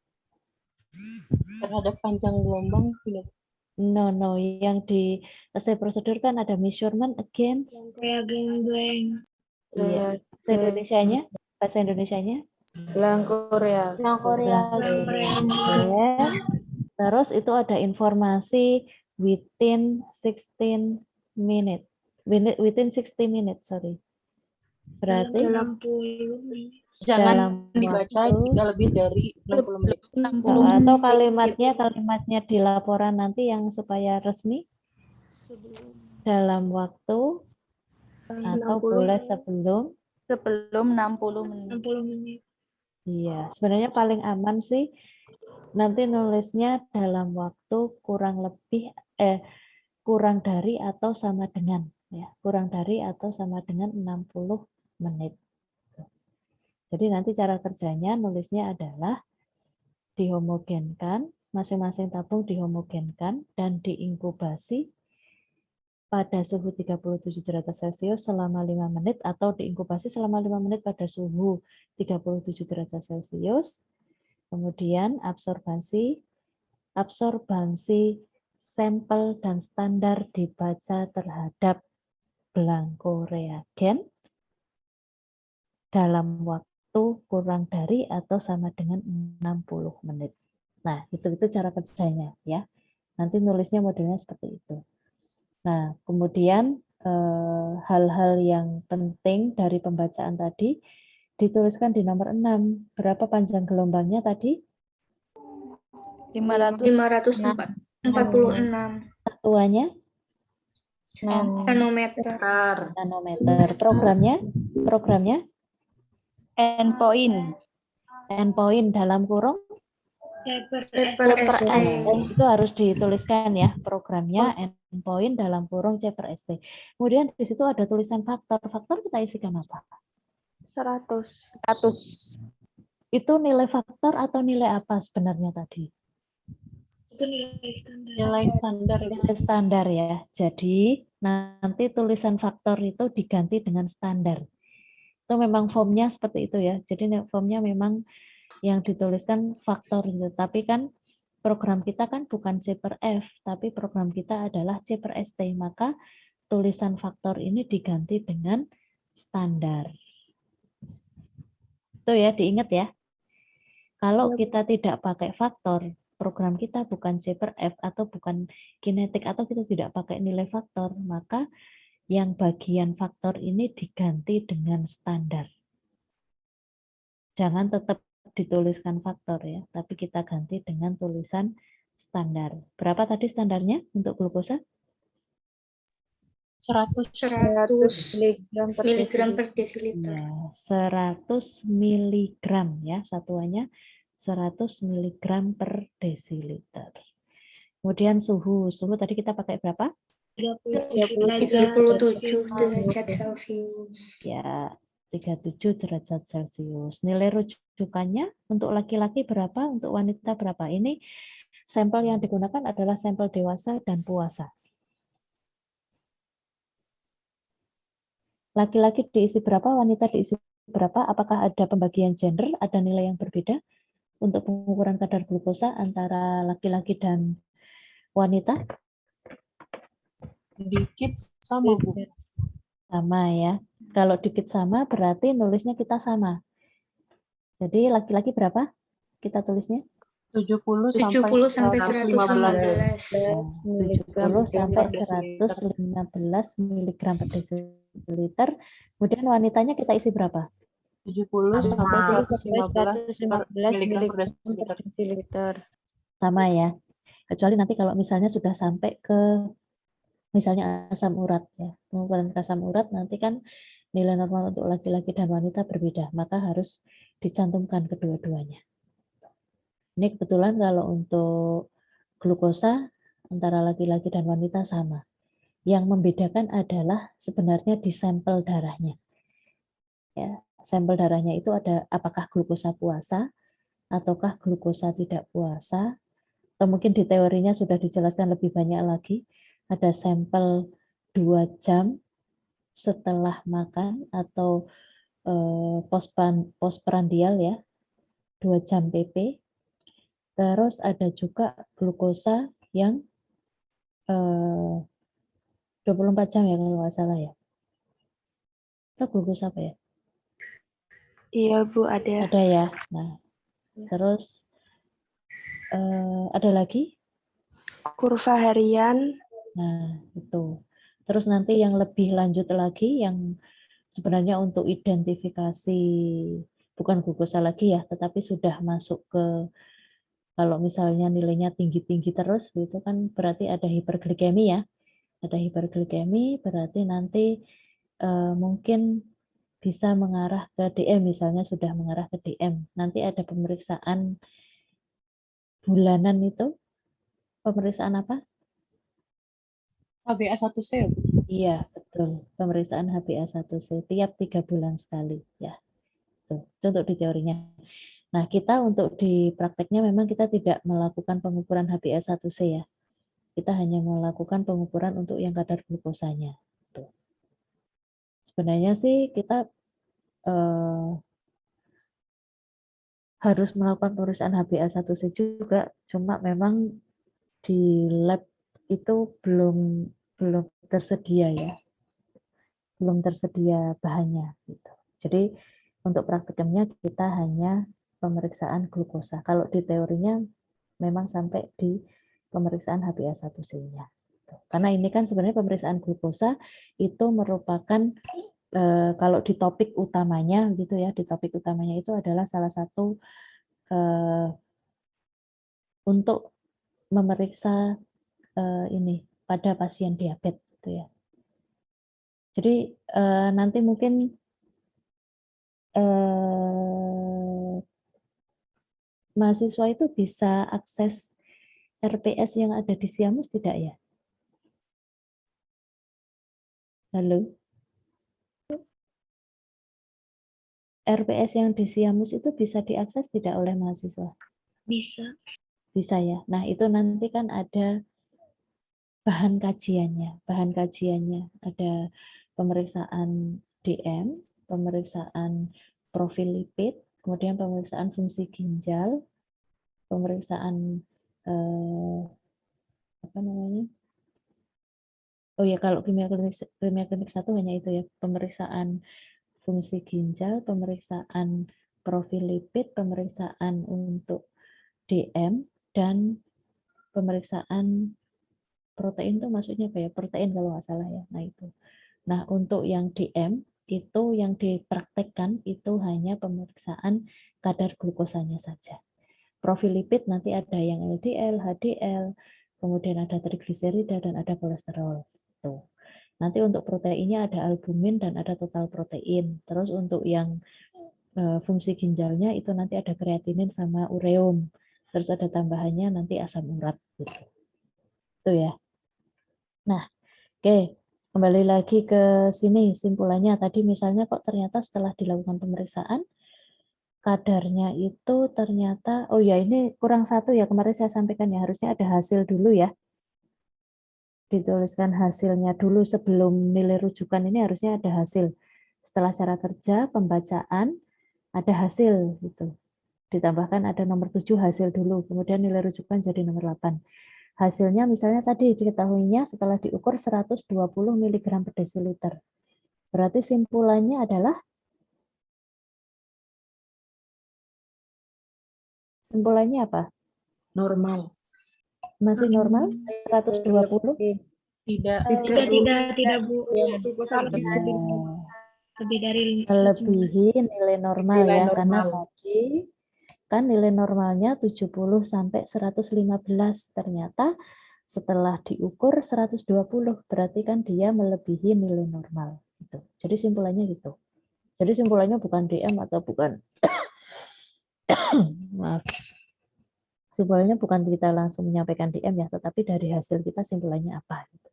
Terhadap panjang gelombang tidak. No, yang di essay prosedur kan ada measurement against. Iya. Bahasa Indonesianya? Bahasa Indonesianya? Belangko real. Terus itu ada informasi within 16 minutes. Within 60 minutes, sorry. Berarti Jangan dibaca jika lebih dari 60 menit. atau kalimatnya di laporan nanti yang supaya resmi dalam waktu atau boleh sebelum 60 menit. Iya, sebenarnya paling aman sih nanti nulisnya dalam waktu kurang dari atau sama dengan ya, kurang dari atau sama dengan 60 menit. Jadi nanti cara kerjanya nulisnya adalah dihomogenkan, masing-masing tabung dihomogenkan dan diinkubasi pada suhu 37 derajat Celcius selama 5 menit atau diinkubasi selama 5 menit pada suhu 37 derajat Celcius. Kemudian absorbansi sampel dan standar dibaca terhadap belangko reagen dalam waktu kurang dari atau sama dengan 60 menit. Nah, itu cara kerjanya ya. Nanti nulisnya modelnya seperti itu. Nah, kemudian hal-hal yang penting dari pembacaan tadi dituliskan di nomor 6. Berapa panjang gelombangnya tadi? 546. Satuannya? Nanometer. Nanometer. Programnya? Endpoint dalam kurung? CPRST. Itu harus dituliskan ya, programnya endpoint dalam kurung CPRST. Kemudian di situ ada tulisan faktor. Faktor kita isikan apa? 100. Itu nilai faktor atau nilai apa sebenarnya tadi? Nilai standar. Nilai standar ya. Jadi nanti tulisan faktor itu diganti dengan standar. Itu memang formnya seperti itu ya. Jadi formnya memang yang dituliskan faktor itu. Tapi kan program kita kan bukan C per F, tapi program kita adalah C per ST. Maka tulisan faktor ini diganti dengan standar. Itu ya, diingat ya. Kalau kita tidak pakai faktor, program kita bukan C per F atau bukan kinetik atau kita tidak pakai nilai faktor, maka yang bagian faktor ini diganti dengan standar. Jangan tetap dituliskan faktor ya, tapi kita ganti dengan tulisan standar. Berapa tadi standarnya untuk glukosa? 100 miligram per desiliter. Ya, 100 miligram ya, satuannya 100 miligram per desiliter. Kemudian suhu tadi kita pakai berapa? 37 derajat Celcius. Ya, 37 derajat Celcius. Nilai rujukannya untuk laki-laki berapa, untuk wanita berapa? Ini sampel yang digunakan adalah sampel dewasa dan puasa. Laki-laki diisi berapa, wanita diisi berapa? Apakah ada pembagian gender, ada nilai yang berbeda untuk pengukuran kadar glukosa antara laki-laki dan wanita? Dikit sama, Bu. Sama ya. Kalau dikit sama berarti nulisnya kita sama. Jadi laki-laki berapa? Kita tulisnya? 70 sampai 115. 70 sampai 115 mg per desiliter. Kemudian wanitanya kita isi berapa? 70 sampai 115 mg per desiliter. Sama ya. Kecuali nanti kalau misalnya sudah sampai ke misalnya asam urat ya. Pengukuran asam urat nanti kan nilai normal untuk laki-laki dan wanita berbeda, maka harus dicantumkan kedua-duanya. Ini kebetulan kalau untuk glukosa antara laki-laki dan wanita sama. Yang membedakan adalah sebenarnya di sampel darahnya. Ya, sampel darahnya itu ada apakah glukosa puasa ataukah glukosa tidak puasa. Atau mungkin di teorinya sudah dijelaskan lebih banyak lagi. Ada sampel 2 jam setelah makan atau postprandial ya, 2 jam PP. Terus ada juga glukosa yang 24 jam ya kalau nggak salah ya. Itu glukosa apa ya? Iya Bu, ada. Ada ya. Nah, terus ada lagi? Kurva harian. Nah, itu. Terus nanti yang lebih lanjut lagi yang sebenarnya untuk identifikasi bukan glukosa lagi ya, tetapi sudah masuk ke kalau misalnya nilainya tinggi-tinggi terus itu kan berarti ada hiperglikemi ya. Ada hiperglikemi berarti nanti mungkin bisa mengarah ke DM, misalnya sudah mengarah ke DM. Nanti ada pemeriksaan bulanan itu. Pemeriksaan apa? HbA1c ya, Bu? Iya, betul. Betul, pemeriksaan HbA1c tiap 3 bulan sekali ya. Tuh, itu untuk di teorinya. Nah, kita untuk di prakteknya memang kita tidak melakukan pengukuran HbA1c ya. Kita hanya melakukan pengukuran untuk yang kadar glukosanya. Tuh. Sebenarnya sih kita harus melakukan pemeriksaan HbA1c juga, cuma memang di lab itu belum tersedia ya. Belum tersedia bahannya gitu. Jadi untuk praktikumnya kita hanya pemeriksaan glukosa. Kalau di teorinya memang sampai di pemeriksaan HbA1c-nya. Karena ini kan sebenarnya pemeriksaan glukosa itu merupakan kalau di topik utamanya gitu ya, di topik utamanya itu adalah salah satu untuk memeriksa ini pada pasien diabetes gitu ya. Jadi nanti mungkin mahasiswa itu bisa akses RPS yang ada di Siamus tidak ya? Halo? RPS yang di Siamus itu bisa diakses tidak oleh mahasiswa? Bisa. Bisa ya. Nah, itu nanti kan ada bahan kajiannya. Bahan kajiannya ada pemeriksaan DM, pemeriksaan profil lipid, kemudian pemeriksaan fungsi ginjal, pemeriksaan apa namanya? Oh ya, kalau kimia klinik 1 hanya itu ya, pemeriksaan fungsi ginjal, pemeriksaan profil lipid, pemeriksaan untuk DM, dan pemeriksaan protein itu maksudnya apa ya? Protein kalau nggak salah ya. Nah itu. Nah untuk yang DM itu yang dipraktekkan itu hanya pemeriksaan kadar glukosanya saja. Profil lipid nanti ada yang LDL, HDL, kemudian ada trigliserida dan ada kolesterol. Tuh. Nanti untuk proteinnya ada albumin dan ada total protein. Terus untuk yang fungsi ginjalnya itu nanti ada kreatinin sama ureum. Terus ada tambahannya nanti asam urat gitu. Itu ya. Nah, oke. Kembali lagi ke sini simpulannya. Tadi misalnya kok ternyata setelah dilakukan pemeriksaan kadarnya itu ternyata, oh ya ini kurang satu ya, kemarin saya sampaikan ya, harusnya ada hasil dulu ya. Dituliskan hasilnya dulu sebelum nilai rujukan ini harusnya ada hasil. Setelah cara kerja, pembacaan, ada hasil gitu. Ditambahkan ada nomor 7 hasil dulu, kemudian nilai rujukan jadi nomor 8. Hasilnya misalnya tadi diketahuinya setelah diukur 120 mg per desiliter. Berarti simpulannya adalah apa? Normal. Masih normal? 120? Tidak. Tidak, Bu. Lebih dari Melebihi nilai normal Nilai ya, normal. karena tadi kan nilai normalnya 70 sampai 115. Ternyata setelah diukur 120, berarti kan dia melebihi nilai normal gitu. Jadi simpulannya gitu. Jadi simpulannya bukan DM atau bukan maaf. Simpulannya bukan kita langsung menyampaikan DM ya, tetapi dari hasil kita simpulannya apa gitu.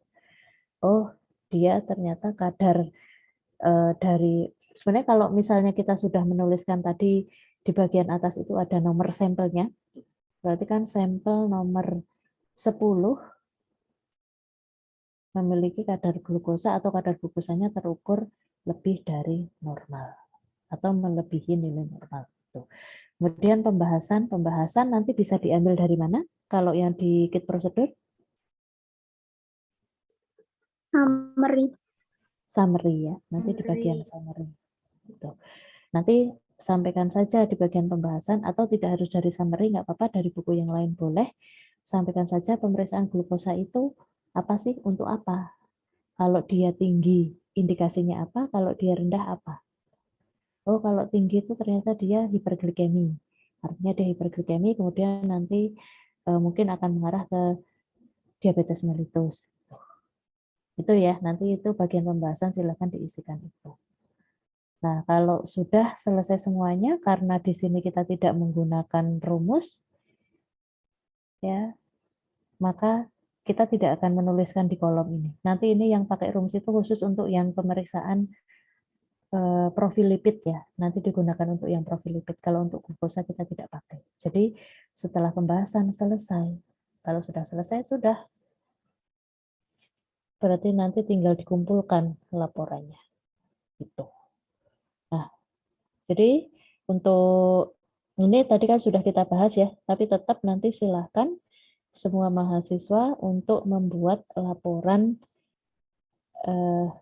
Oh, dia ternyata kadar dari sebenarnya kalau misalnya kita sudah menuliskan tadi di bagian atas itu ada nomor sampelnya, berarti kan sampel nomor 10 memiliki kadar glukosa atau kadar glukosanya terukur lebih dari normal atau melebihi nilai normal. Kemudian pembahasan nanti bisa diambil dari mana? Kalau yang di kit prosedur? Summary ya, nanti di bagian summary. Gitu. Nanti sampaikan saja di bagian pembahasan atau tidak harus dari summary, nggak apa-apa, dari buku yang lain boleh. Sampaikan saja pemeriksaan glukosa itu apa sih, untuk apa. Kalau dia tinggi, indikasinya apa, kalau dia rendah apa. Oh, kalau tinggi itu ternyata dia hiperglikemi. Artinya dia hiperglikemi, kemudian nanti mungkin akan mengarah ke diabetes mellitus. Itu ya, nanti itu bagian pembahasan silakan diisikan itu. Nah, kalau sudah selesai semuanya, karena di sini kita tidak menggunakan rumus, ya, maka kita tidak akan menuliskan di kolom ini. Nanti ini yang pakai rumus itu khusus untuk yang pemeriksaan profil lipid ya. Nanti digunakan untuk yang profil lipid. Kalau untuk glukosa kita tidak pakai. Jadi setelah pembahasan selesai, kalau sudah selesai sudah. Berarti nanti tinggal dikumpulkan laporannya. Gitu. Nah, jadi untuk ini tadi kan sudah kita bahas ya, tapi tetap nanti silahkan semua mahasiswa untuk membuat laporan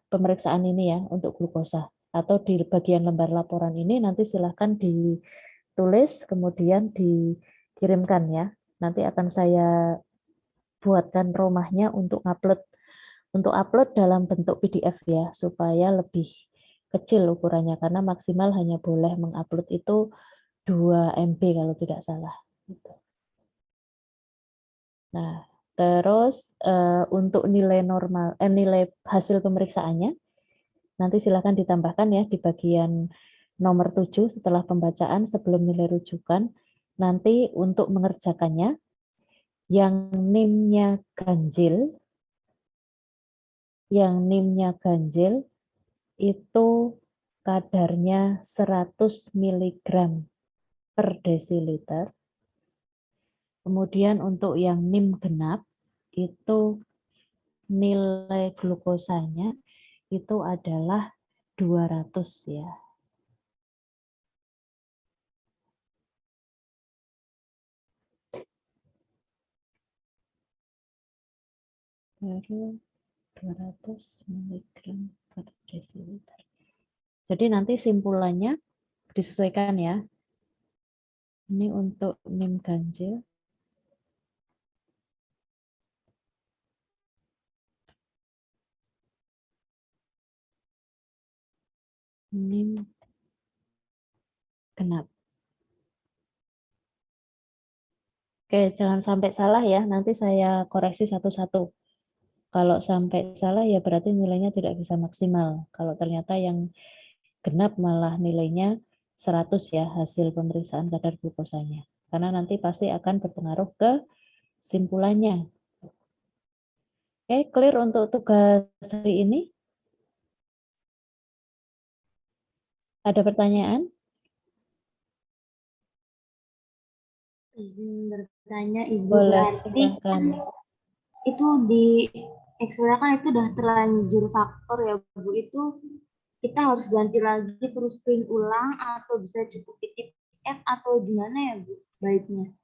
pemeriksaan ini ya untuk glukosa. Atau di bagian lembar laporan ini nanti silahkan ditulis kemudian dikirimkan ya. Nanti akan saya buatkan rumahnya untuk upload dalam bentuk PDF ya, supaya lebih kecil ukurannya, karena maksimal hanya boleh mengupload itu 2 MB kalau tidak salah. Nah, terus untuk nilai nilai hasil pemeriksaannya, nanti silakan ditambahkan ya di bagian nomor 7 setelah pembacaan sebelum nilai rujukan. Nanti untuk mengerjakannya, yang NIM-nya ganjil, itu kadarnya 100 mg per desiliter. Kemudian untuk yang NIM genap, itu nilai glukosanya itu adalah 200 ya. Baru 200 mg per desiliter. Jadi nanti simpulannya disesuaikan ya. Ini untuk NIM ganjil. NIM genap. Oke, jangan sampai salah ya. Nanti saya koreksi satu-satu. Kalau sampai salah ya berarti nilainya tidak bisa maksimal. Kalau ternyata yang genap malah nilainya 100 ya hasil pemeriksaan kadar glukosanya. Karena nanti pasti akan berpengaruh ke simpulannya. Oke, clear untuk tugas hari ini? Ada pertanyaan? Izin bertanya Ibu, Boleh, berarti silakan. itu di Excel kan itu udah terlanjur faktor ya Bu, itu kita harus ganti lagi terus print ulang atau bisa cukup titip F atau gimana ya Bu baiknya?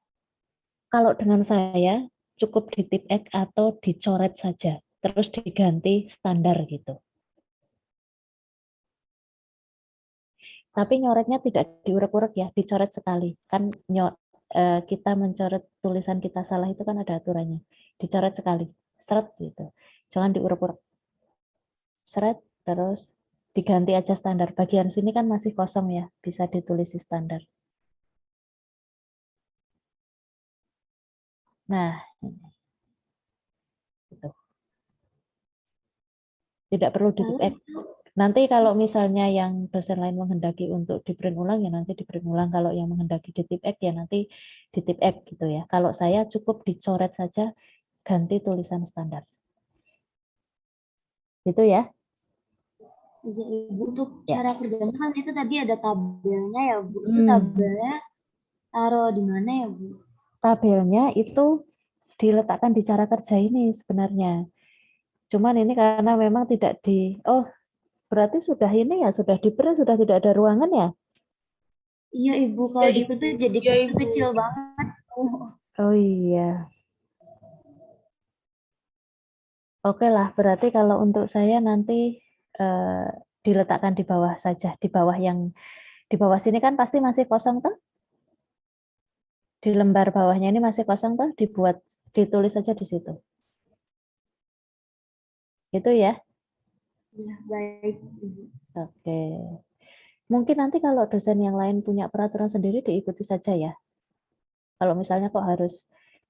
Kalau dengan saya cukup di tip X atau dicoret saja, terus diganti standar gitu. Tapi nyoretnya tidak diurek-urek ya, dicoret sekali. Kan kita mencoret tulisan kita salah itu kan ada aturannya. Dicoret sekali, seret gitu. Jangan diurek-urek. Seret, terus diganti aja standar. Bagian sini kan masih kosong ya, bisa ditulis standar. Nah, ini. Gitu. Tidak perlu di tip X. Nanti kalau misalnya yang dosen lain menghendaki untuk di print ulang ya nanti di print ulang. Kalau yang menghendaki di tip X ya nanti di tip X gitu ya. Kalau saya cukup dicoret saja, ganti tulisan standar. Gitu ya. Iya Ibu, untuk cara kerjanya kan itu tadi ada tabelnya ya Bu. Itu tabelnya taruh di mana ya Bu? Tabelnya itu diletakkan di cara kerja ini sebenarnya. Cuman ini karena memang tidak berarti sudah ini ya, sudah di print, sudah tidak ada ruangan ya? Iya Ibu, kalau gitu tuh jadi kecil banget. Oh iya. Oke lah, berarti kalau untuk saya nanti diletakkan di bawah saja, di bawah sini kan pasti masih kosong tuh. Di lembar bawahnya ini masih kosong tuh, ditulis saja di situ. Gitu ya. Ya, baik Ibu. Oke. Mungkin nanti kalau dosen yang lain punya peraturan sendiri diikuti saja ya. Kalau misalnya kok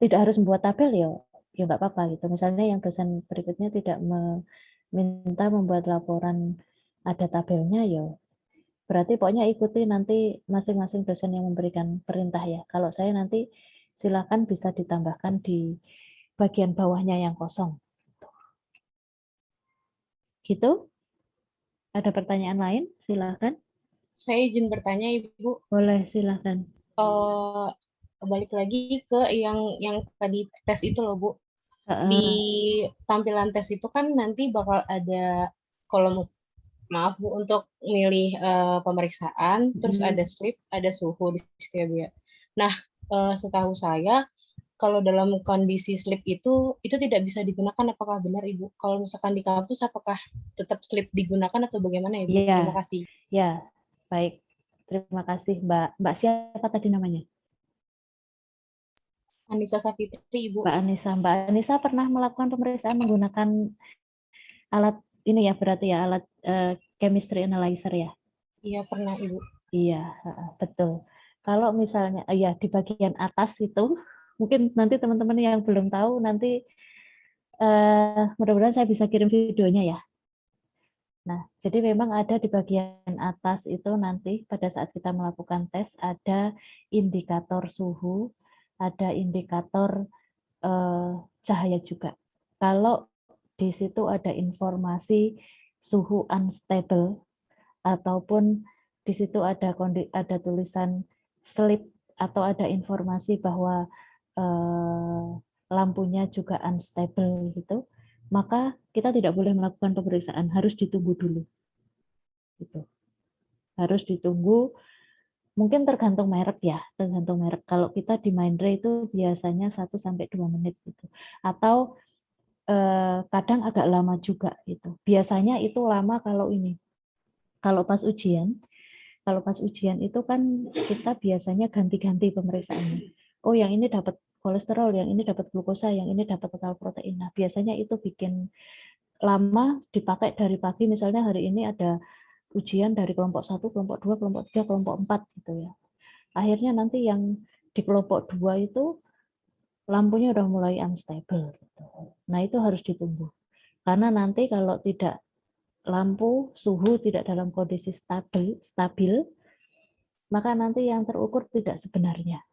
tidak harus membuat tabel ya nggak apa-apa gitu. Misalnya yang dosen berikutnya tidak meminta membuat laporan ada tabelnya ya. Berarti pokoknya ikuti nanti masing-masing dosen yang memberikan perintah ya. Kalau saya nanti silakan bisa ditambahkan di bagian bawahnya yang kosong. Gitu? Ada pertanyaan lain? Silakan. Saya izin bertanya, Ibu. Boleh, silakan. Eh, Balik lagi ke yang tadi tes itu loh, Bu. Di tampilan tes itu kan nanti bakal ada kolom, maaf Bu, untuk milih pemeriksaan, terus ada slip, ada suhu di situ ya Bu ya. Nah, setahu saya kalau dalam kondisi slip itu tidak bisa digunakan, apakah benar Ibu? Kalau misalkan di kampus apakah tetap slip digunakan atau bagaimana ya Bu? Iya, Terima kasih. ya, baik. Terima kasih, Mbak. Mbak siapa tadi namanya? Anissa Safitri, Ibu. Mbak Anissa. Mbak Anissa pernah melakukan pemeriksaan menggunakan alat ini ya, berarti ya, alat chemistry analyzer ya? Iya, pernah Ibu. Iya, betul. Kalau misalnya, ya di bagian atas itu, mungkin nanti teman-teman yang belum tahu, nanti mudah-mudahan saya bisa kirim videonya ya. Nah, jadi memang ada di bagian atas itu nanti pada saat kita melakukan tes ada indikator suhu, ada indikator cahaya juga. Kalau di situ ada informasi suhu unstable ataupun di situ ada tulisan slip atau ada informasi bahwa lampunya juga unstable gitu, maka kita tidak boleh melakukan pemeriksaan, harus ditunggu dulu. Gitu. Harus ditunggu, mungkin tergantung merek ya, tergantung merek. Kalau kita di Mindray itu biasanya 1-2 menit gitu. Atau kadang agak lama juga gitu. Biasanya itu lama kalau ini. Kalau pas ujian itu kan kita biasanya ganti-ganti pemeriksaannya. Oh, yang ini dapat kolesterol, yang ini dapat glukosa, yang ini dapat total protein. Nah, biasanya itu bikin lama, dipakai dari pagi, misalnya hari ini ada ujian dari kelompok 1, kelompok 2, kelompok 3, kelompok 4 gitu ya. Akhirnya nanti yang di kelompok 2 itu lampunya udah mulai unstable gitu. Nah, itu harus ditunggu. Karena nanti kalau tidak lampu, suhu tidak dalam kondisi stabil, maka nanti yang terukur tidak sebenarnya.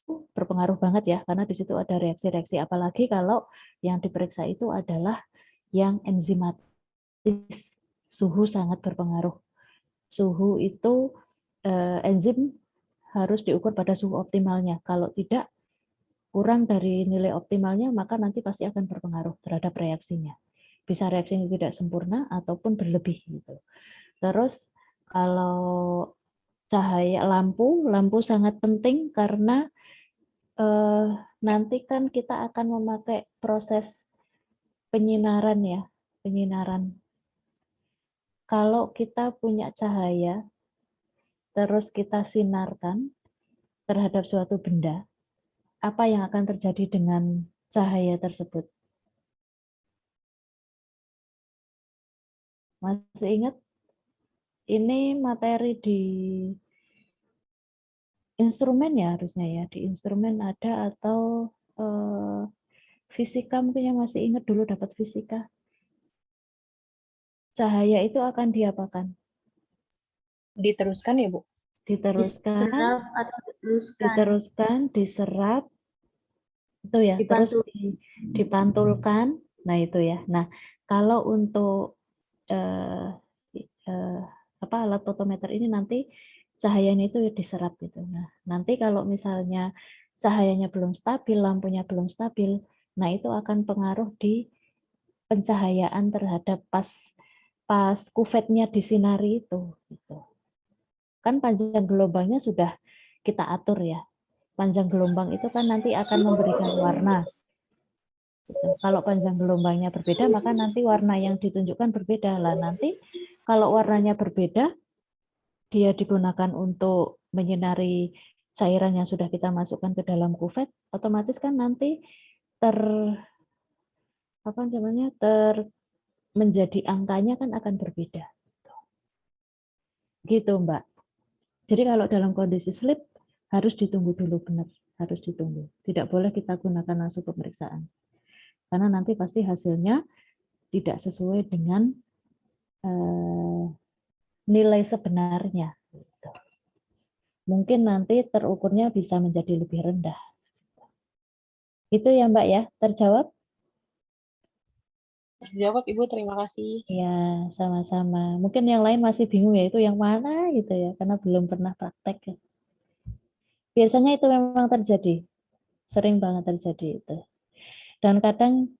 Berpengaruh banget ya, karena di situ ada reaksi-reaksi, apalagi kalau yang diperiksa itu adalah yang enzimatis. Suhu sangat berpengaruh. Suhu itu enzim harus diukur pada suhu optimalnya. Kalau tidak, kurang dari nilai optimalnya, maka nanti pasti akan berpengaruh terhadap reaksinya. Bisa reaksinya tidak sempurna ataupun berlebih gitu. Terus kalau cahaya lampu sangat penting karena nanti kan kita akan memakai proses penyinaran ya, penyinaran. Kalau kita punya cahaya, terus kita sinarkan terhadap suatu benda, apa yang akan terjadi dengan cahaya tersebut? Masih ingat? Ini materi di instrumen ya harusnya ya. Di instrumen ada atau fisika mungkin yang masih ingat dulu dapat fisika. Cahaya itu akan diapakan? Diteruskan ya Bu? Diteruskan, Diserap atau diteruskan. diteruskan, diserap, itu ya, terus dipantulkan. Nah itu ya. Nah kalau untuk alat fotometer ini nanti cahayanya itu diserap gitu. Nah nanti kalau misalnya cahayanya belum stabil, lampunya belum stabil, nah itu akan pengaruh di pencahayaan terhadap pas kuvetnya disinari itu. Gitu. Kan panjang gelombangnya sudah kita atur ya. Panjang gelombang itu kan nanti akan memberikan warna. Gitu. Kalau panjang gelombangnya berbeda, maka nanti warna yang ditunjukkan berbeda. Lah nanti kalau warnanya berbeda, dia digunakan untuk menyinari cairan yang sudah kita masukkan ke dalam kuvet, otomatis kan nanti menjadi angkanya kan akan berbeda. Gitu, Mbak. Jadi kalau dalam kondisi slip harus ditunggu dulu benar, harus ditunggu. Tidak boleh kita gunakan langsung pemeriksaan. Karena nanti pasti hasilnya tidak sesuai dengan nilai sebenarnya. mungkin nanti terukurnya bisa menjadi lebih rendah. Itu ya Mbak ya, terjawab? Terjawab Ibu, terima kasih. Ya, sama-sama. Mungkin yang lain masih bingung ya itu yang mana gitu ya, karena belum pernah praktek ya. Biasanya itu memang terjadi, sering banget terjadi itu. Dan kadang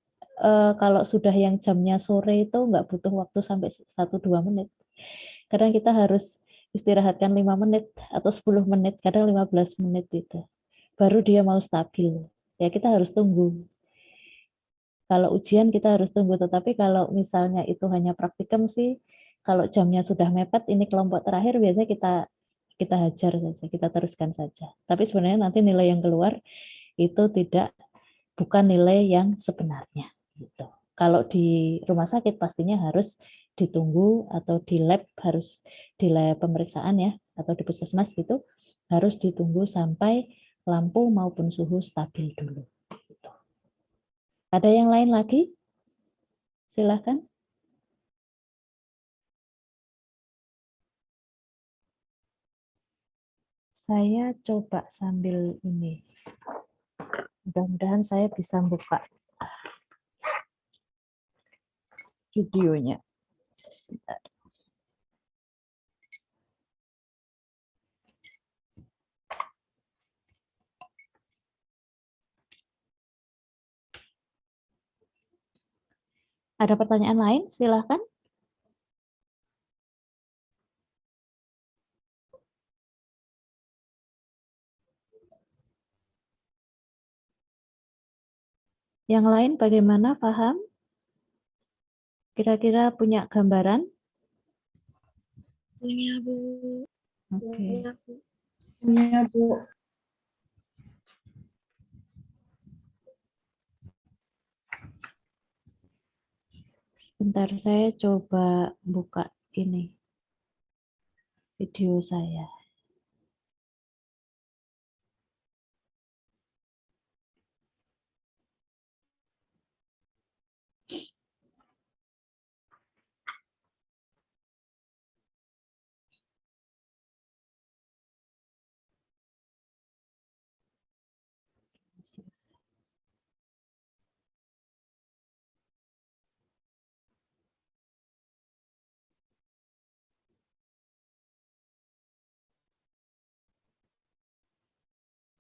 kalau sudah yang jamnya sore itu nggak butuh waktu sampai 1-2 menit. Kadang kita harus istirahatkan 5 menit atau 10 menit, kadang 15 menit itu. Baru dia mau stabil. Ya kita harus tunggu. Kalau ujian kita harus tunggu, tetapi kalau misalnya itu hanya praktikum sih, kalau jamnya sudah mepet, ini kelompok terakhir biasanya kita hajar saja, kita teruskan saja. Tapi sebenarnya nanti nilai yang keluar itu bukan nilai yang sebenarnya. Gitu. Kalau di rumah sakit pastinya harus ditunggu atau di lab di lab pemeriksaan ya atau di puskesmas gitu harus ditunggu sampai lampu maupun suhu stabil dulu. Gitu. Ada yang lain lagi? Silakan. Saya coba sambil ini. Mudah-mudahan saya bisa buka videonya. Sebentar. Ada pertanyaan lain? Silakan. Yang lain bagaimana? Paham? Kira-kira punya gambaran? Punya, Bu. Oke. Punya, Bu. Sebentar, saya coba buka ini video saya.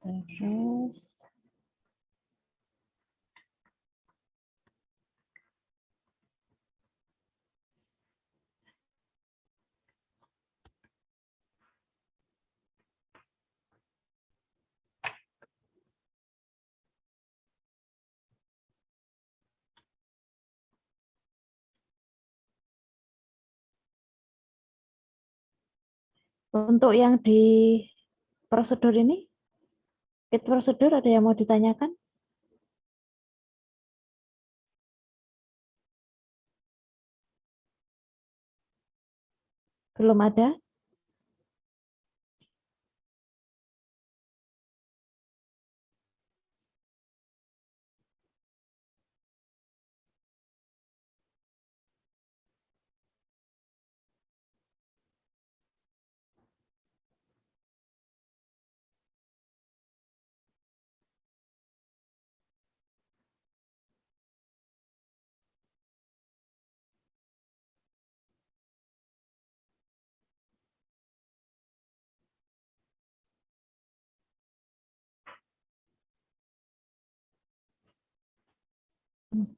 Terus untuk yang di prosedur ini, fit prosedur ada yang mau ditanyakan? Belum ada?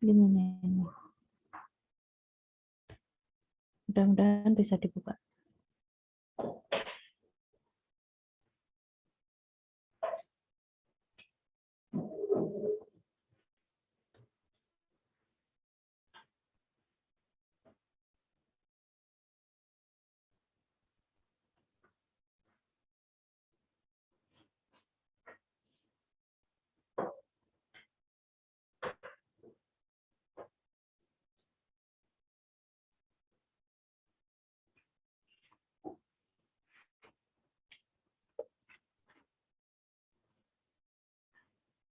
Gimana ini? Mudah-mudahan bisa dibuka.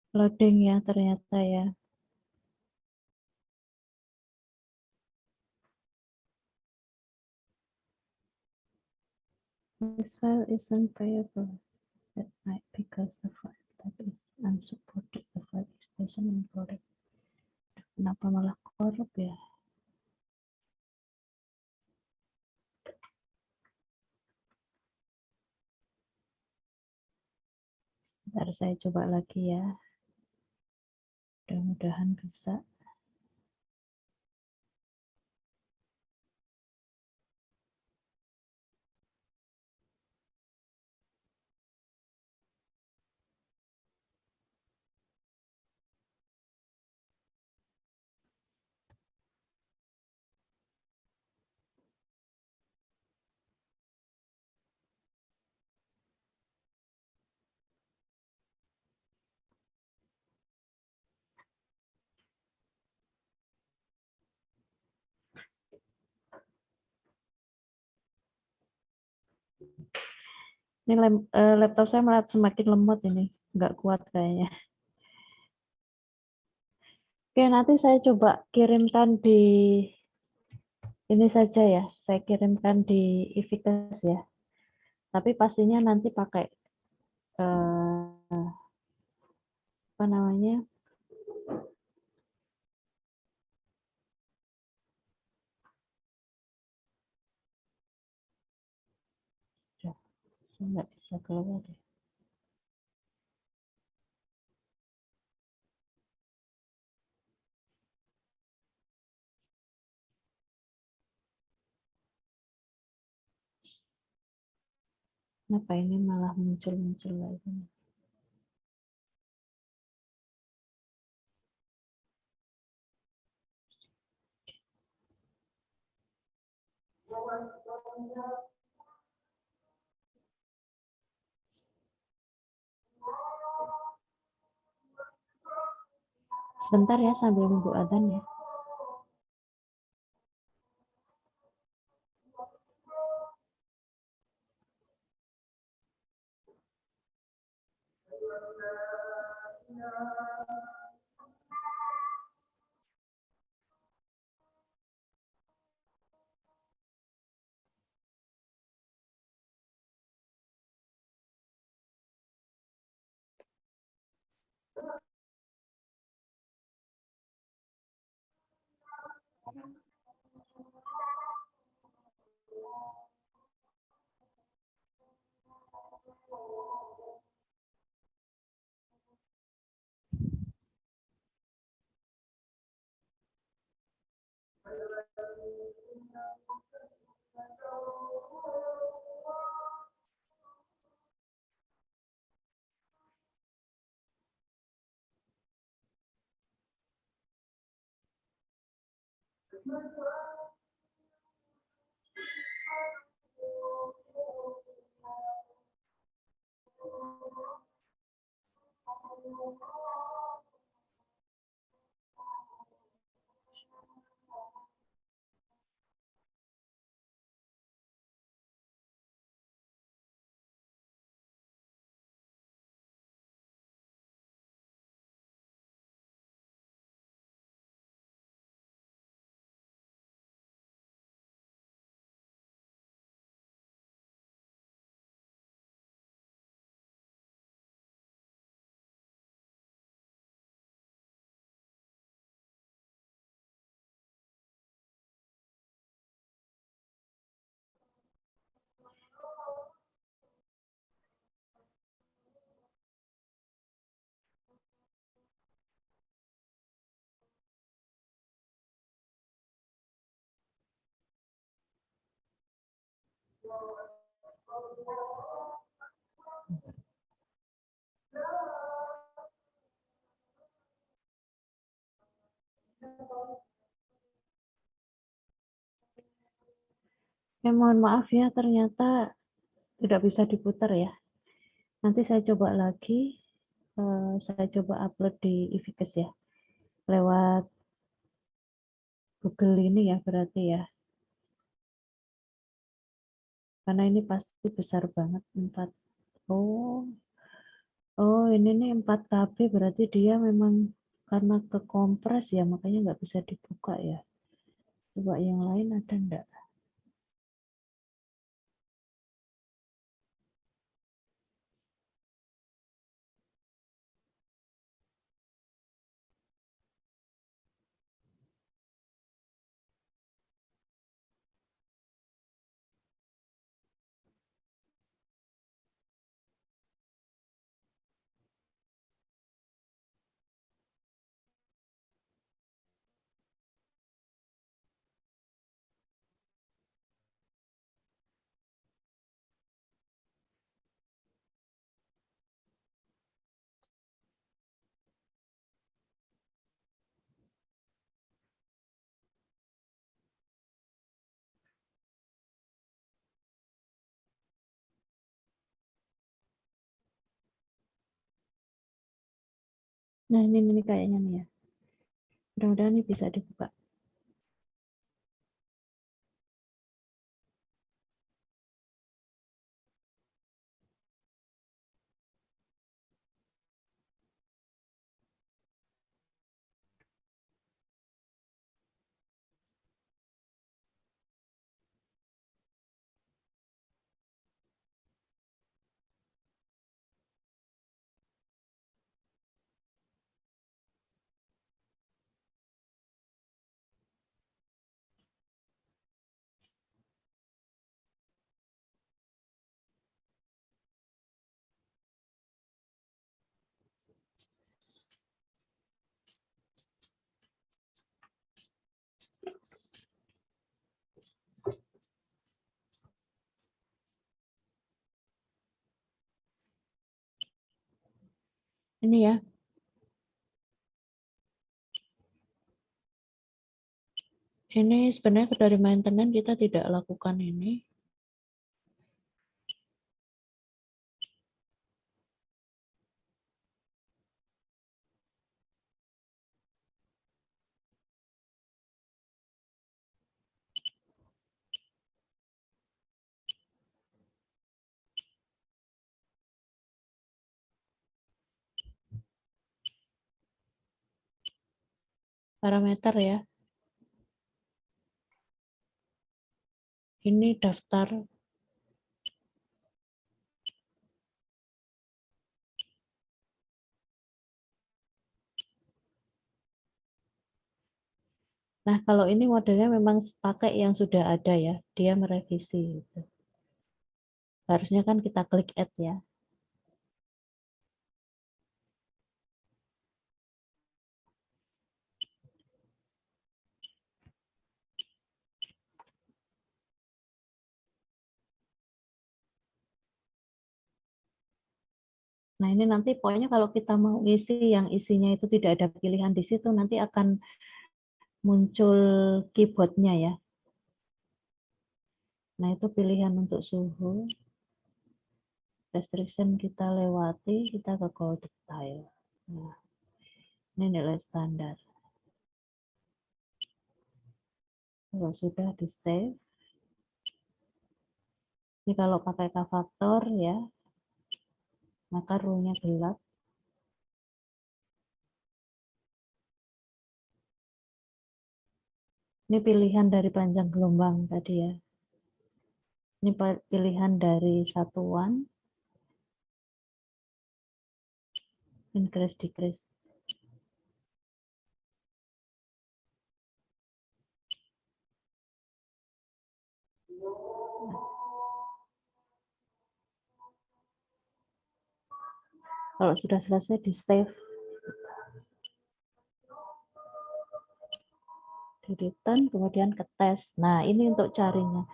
Loading ya ternyata ya. This file isn't payable. That might because the file type is unsupported. The file extension imported. Kenapa malah korup ya? Bentar, saya coba lagi ya. Mudah-mudahan bisa. Ini laptop saya malah semakin lemot ini, nggak kuat kayaknya. Oke, nanti saya coba kirimkan di ini saja ya, saya kirimkan di Ivikas ya. Tapi pastinya nanti pakai apa namanya? Saya nggak bisa keluar deh. Kenapa ini malah muncul-muncul lagi? Sebentar ya sambil nunggu adzan ya. Mohon maaf ya, ternyata tidak bisa diputar ya. Nanti saya coba lagi, saya coba upload di Ivikas ya, lewat Google ini ya berarti ya. Karena ini pasti besar banget, 4. Oh ini nih 4 KB, berarti dia memang karena kekompres ya, makanya nggak bisa dibuka ya. Coba yang lain ada enggak? Nah, ini kayaknya nih ya. Mudah-mudahan ini bisa dibuka. Ini ya. Ini sebenarnya dari maintenance kita tidak lakukan ini. Parameter ya. Ini daftar. Nah, kalau ini modelnya memang pakai yang sudah ada ya, dia merevisi. Gitu. Harusnya kan kita klik add ya. Nah, ini nanti pokoknya kalau kita mau isi yang isinya itu tidak ada pilihan di situ, nanti akan muncul keyboardnya ya. Nah, itu pilihan untuk suhu. Restriction kita lewati, kita ke go detail. Nah, ini nilai standar. Kalau sudah di save, ini kalau pakai K-faktor ya, maka rule-nya gelap. Ini pilihan dari panjang gelombang tadi ya. Ini pilihan dari satuan, increase decrease. Kalau sudah selesai di save, di return, kemudian ke tes. Nah, ini untuk carinya.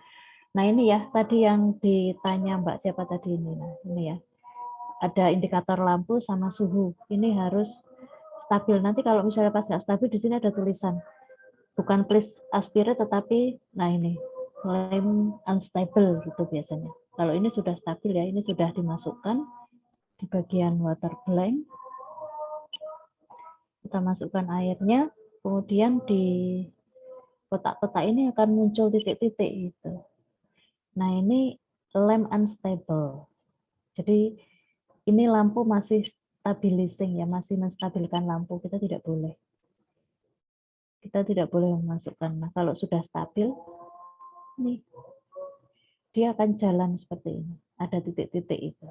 Nah, ini ya tadi yang ditanya Mbak siapa tadi ini. Nah, ini ya. Ada indikator lampu sama suhu. Ini harus stabil. Nanti kalau misalnya pas nggak stabil, di sini ada tulisan. Bukan please aspirate, tetapi, nah ini, flame unstable gitu biasanya. Kalau ini sudah stabil ya, ini sudah dimasukkan di bagian water blank. Kita masukkan airnya, kemudian di kotak-kotak ini akan muncul titik-titik itu. Nah, ini lamp unstable. Jadi ini lampu masih stabilizing ya, masih menstabilkan lampu. Kita tidak boleh. Kita tidak boleh memasukkan. Nah, kalau sudah stabil, nih dia akan jalan seperti ini. Ada titik-titik itu.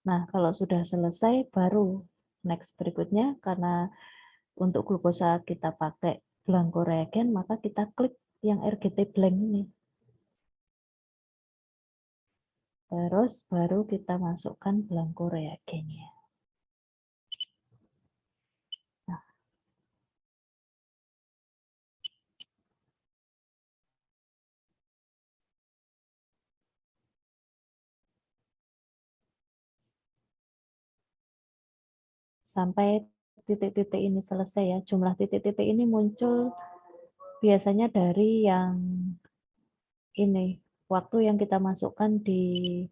Nah, kalau sudah selesai, baru next berikutnya, karena untuk glukosa kita pakai blanko reagen, maka kita klik yang RGT blank ini. Terus baru kita masukkan blanko reagennya. Nah, sampai titik-titik ini selesai ya. Jumlah titik-titik ini muncul biasanya dari yang ini. waktu yang kita masukkan di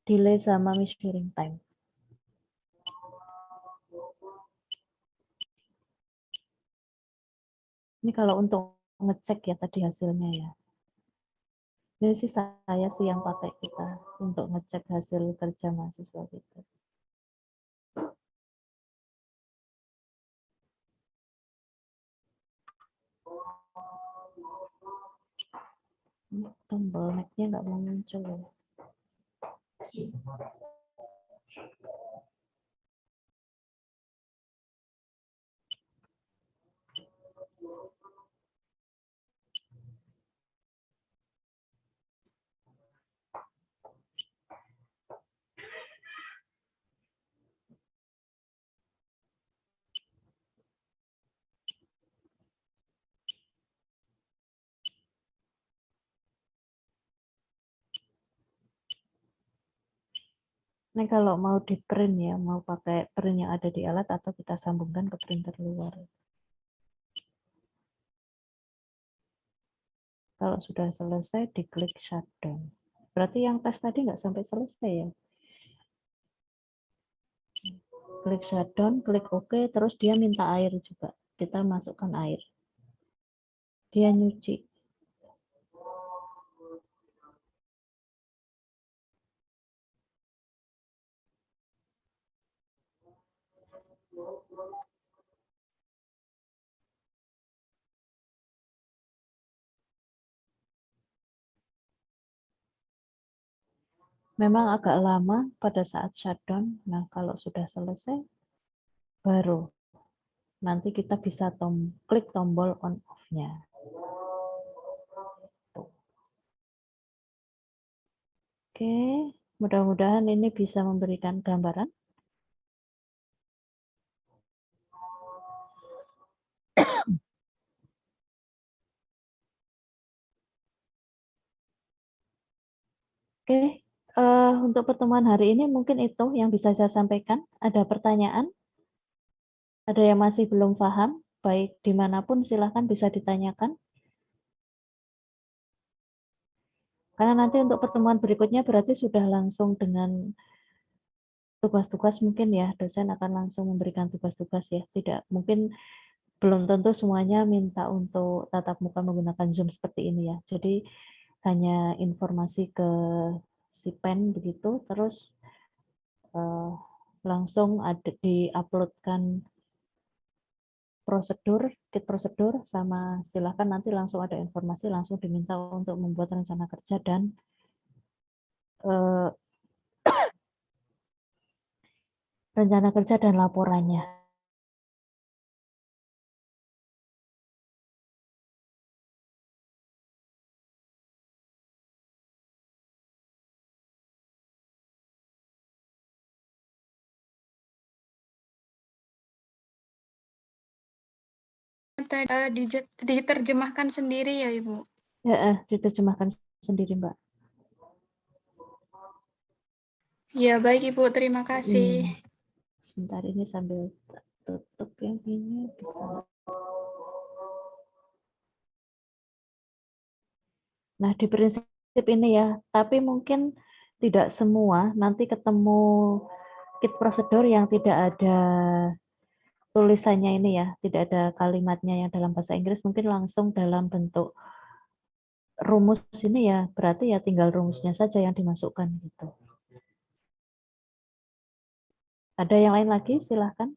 delay sama measuring time. Ini kalau untuk ngecek ya tadi hasilnya ya. Ini sih saya sih yang pakai kita untuk ngecek hasil kerja mahasiswa kita. Ini tombol mic-nya nggak mau muncul ya. Nah, kalau mau di print ya, mau pakai print yang ada di alat atau kita sambungkan ke printer luar. Kalau sudah selesai, diklik shutdown. Berarti yang tes tadi nggak sampai selesai ya? Klik shutdown, klik OK, terus dia minta air juga. Kita masukkan air. Dia nyuci. Memang agak lama pada saat shutdown. Nah, kalau sudah selesai, baru nanti kita bisa klik tombol on off-nya. Oke, mudah-mudahan ini bisa memberikan gambaran. Oke, untuk pertemuan hari ini mungkin itu yang bisa saya sampaikan. Ada pertanyaan? Ada yang masih belum paham? Baik dimanapun silahkan bisa ditanyakan. Karena nanti untuk pertemuan berikutnya berarti sudah langsung dengan tugas-tugas mungkin ya, dosen akan langsung memberikan tugas-tugas ya. Tidak, mungkin belum tentu semuanya minta untuk tatap muka menggunakan Zoom seperti ini ya. Jadi hanya informasi ke si pen begitu, terus langsung ada di-uploadkan prosedur, kit prosedur, sama silakan nanti langsung ada informasi, langsung diminta untuk membuat rencana kerja dan rencana kerja dan laporannya. Diterjemahkan sendiri ya, Ibu? Ya, diterjemahkan sendiri, Mbak. Ya, baik Ibu. Terima kasih. Sebentar ini sambil tutup yang ini bisa. Nah, di prinsip ini ya, tapi mungkin tidak semua nanti ketemu kit prosedur yang tidak ada tulisannya ini ya, tidak ada kalimatnya yang dalam bahasa Inggris, mungkin langsung dalam bentuk rumus ini ya, berarti ya tinggal rumusnya saja yang dimasukkan gitu. Ada yang lain lagi? Silahkan.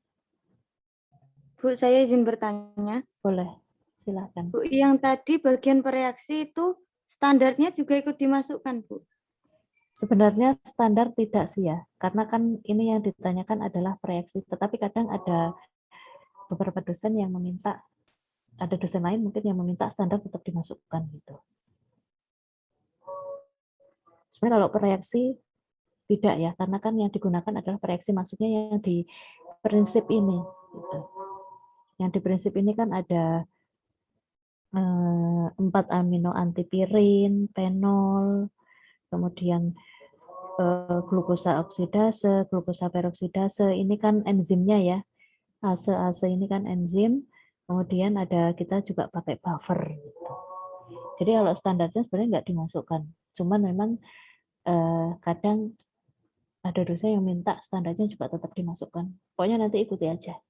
Bu, saya izin bertanya. Boleh, silahkan. Bu, yang tadi bagian pereaksi itu standarnya juga ikut dimasukkan, Bu? Sebenarnya standar tidak sih ya, karena kan ini yang ditanyakan adalah proyeksi, tetapi kadang ada beberapa dosen yang meminta, ada dosen lain mungkin yang meminta standar tetap dimasukkan gitu. Sebenarnya kalau proyeksi tidak ya, karena kan yang digunakan adalah proyeksi, maksudnya yang di prinsip ini. Gitu. Yang di prinsip ini kan ada 4 amino antipirin, fenol, kemudian glukosa oksidase, glukosa peroksidase, ini kan enzimnya ya. ASE ini kan enzim, Kemudian kita juga pakai buffer gitu. Jadi kalau standarnya sebenarnya nggak dimasukkan. Cuman memang kadang ada dosen yang minta standarnya juga tetap dimasukkan. Pokoknya nanti ikuti aja.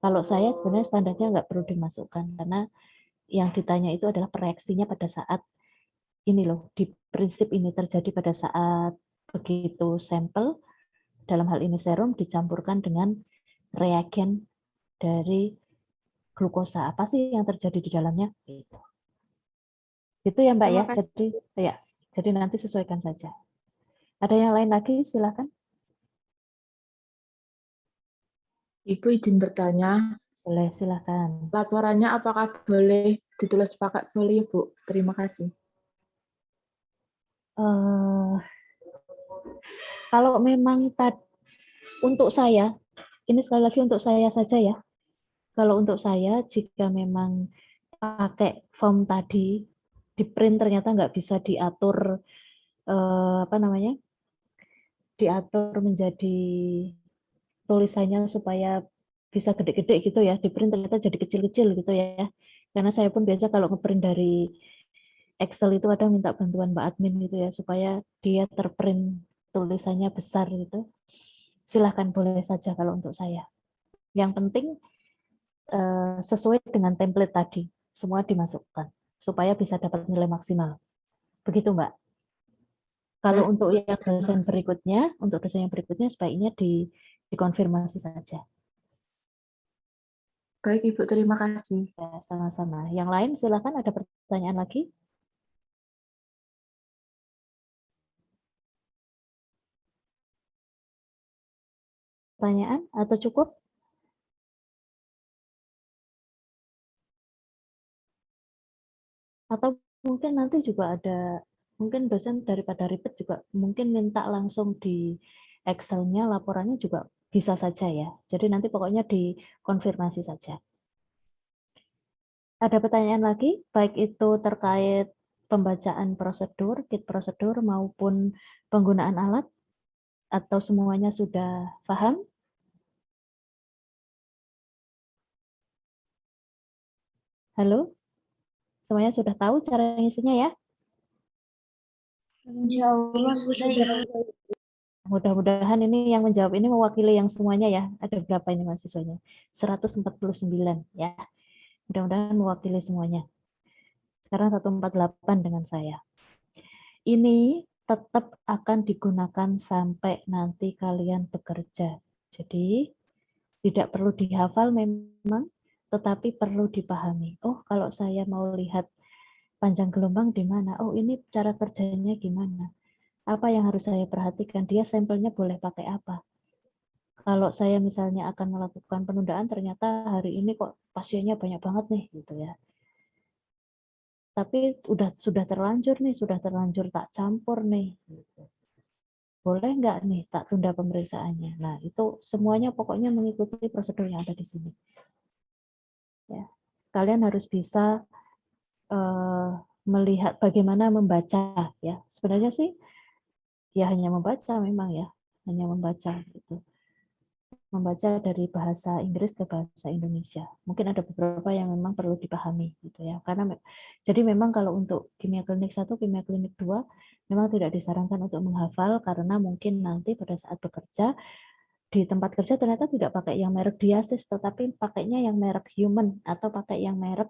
Kalau saya sebenarnya standarnya nggak perlu dimasukkan karena yang ditanya itu adalah proyeksinya pada saat ini loh, di prinsip ini terjadi pada saat begitu sampel, dalam hal ini serum, dicampurkan dengan reagen dari glukosa. Apa sih yang terjadi di dalamnya? Itu ya Mbak ya. Terima kasih. Jadi nanti sesuaikan saja. Ada yang lain lagi? Silakan. Ibu izin bertanya, Boleh, silakan. laporannya apakah boleh ditulis pakai folio, Bu? Terima kasih. Kalau memang untuk saya, ini sekali lagi untuk saya saja ya. Kalau untuk saya, jika memang pakai form tadi, di print ternyata nggak bisa diatur, diatur menjadi tulisannya supaya bisa gede-gede gitu ya, di print ternyata jadi kecil-kecil gitu ya. Karena saya pun biasa kalau ngeprint dari Excel itu ada minta bantuan Mbak admin gitu ya, supaya dia terprint tulisannya besar gitu. Silahkan, boleh saja kalau untuk saya. Yang penting sesuai dengan template tadi, semua dimasukkan supaya bisa dapat nilai maksimal. Begitu Mbak. Kalau Baik, untuk Bu. yang dosen berikutnya, sebaiknya dikonfirmasi saja. Baik, Ibu. Terima kasih. Ya, sama-sama. Yang lain silakan, ada pertanyaan lagi? Pertanyaan atau cukup? Atau mungkin nanti juga mungkin dosen daripada ribet juga mungkin minta langsung di Excel-nya, laporannya juga bisa saja ya. Jadi nanti pokoknya dikonfirmasi saja. Ada pertanyaan lagi, baik itu terkait pembacaan prosedur, kit prosedur maupun penggunaan alat, atau semuanya sudah paham? Halo? Semuanya sudah tahu cara ngisinya ya? Insya Allah sudah ya. Mudah-mudahan ini yang menjawab ini mewakili yang semuanya ya. Ada berapa ini mahasiswanya? 149 ya. Mudah-mudahan mewakili semuanya. Sekarang 148 dengan saya. Ini tetap akan digunakan sampai nanti kalian bekerja. Jadi tidak perlu dihafal memang, tetapi perlu dipahami. Oh, kalau saya mau lihat panjang gelombang di mana? Oh, ini cara kerjanya gimana? Apa yang harus saya perhatikan? Dia sampelnya boleh pakai apa? Kalau saya misalnya akan melakukan penundaan, ternyata hari ini kok pasiennya banyak banget nih, gitu ya. Tapi sudah terlanjur nih, sudah terlanjur tak campur nih. Gitu. Boleh nggak nih tak tunda pemeriksaannya? Nah, itu semuanya pokoknya mengikuti prosedur yang ada di sini. Ya. Kalian harus bisa melihat bagaimana membaca ya. Sebenarnya sih ya hanya membaca memang ya, hanya membaca gitu. Membaca dari bahasa Inggris ke bahasa Indonesia. Mungkin ada beberapa yang memang perlu dipahami gitu ya. Karena jadi memang kalau untuk kimia klinik 1, kimia klinik 2 memang tidak disarankan untuk menghafal karena mungkin nanti pada saat bekerja di tempat kerja ternyata tidak pakai yang merek Diasis tetapi pakainya yang merek Human atau pakai yang merek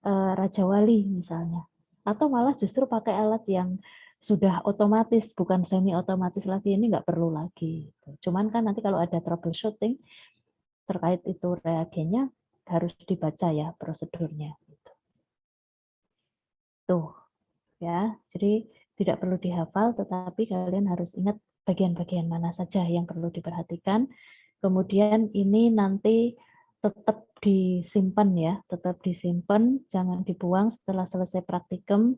Raja Wali misalnya. Atau malah justru pakai alat yang sudah otomatis, bukan semi otomatis lagi, ini nggak perlu lagi. Cuman kan nanti kalau ada troubleshooting terkait itu reagennya harus dibaca ya prosedurnya. Tuh ya, jadi tidak perlu dihafal, tetapi kalian harus ingat bagian-bagian mana saja yang perlu diperhatikan. Kemudian ini nanti tetap disimpan ya, tetap disimpan, jangan dibuang setelah selesai praktikum.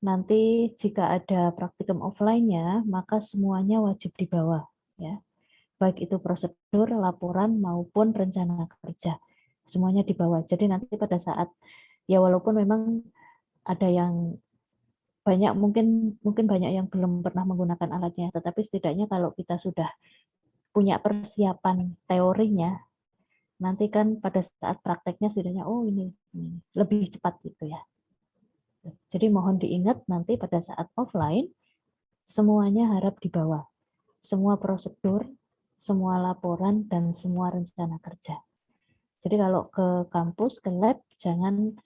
Nanti jika ada praktikum offline-nya, maka semuanya wajib dibawa ya. Baik itu prosedur, laporan maupun rencana kerja. Semuanya dibawa. Jadi nanti pada saat ya walaupun memang ada yang mungkin banyak yang belum pernah menggunakan alatnya, tetapi setidaknya kalau kita sudah punya persiapan teorinya, nanti kan pada saat prakteknya setidaknya oh ini lebih cepat gitu ya. Jadi mohon diingat nanti pada saat offline semuanya harap dibawa. Semua prosedur, semua laporan dan semua rencana kerja. Jadi kalau ke kampus, ke lab jangan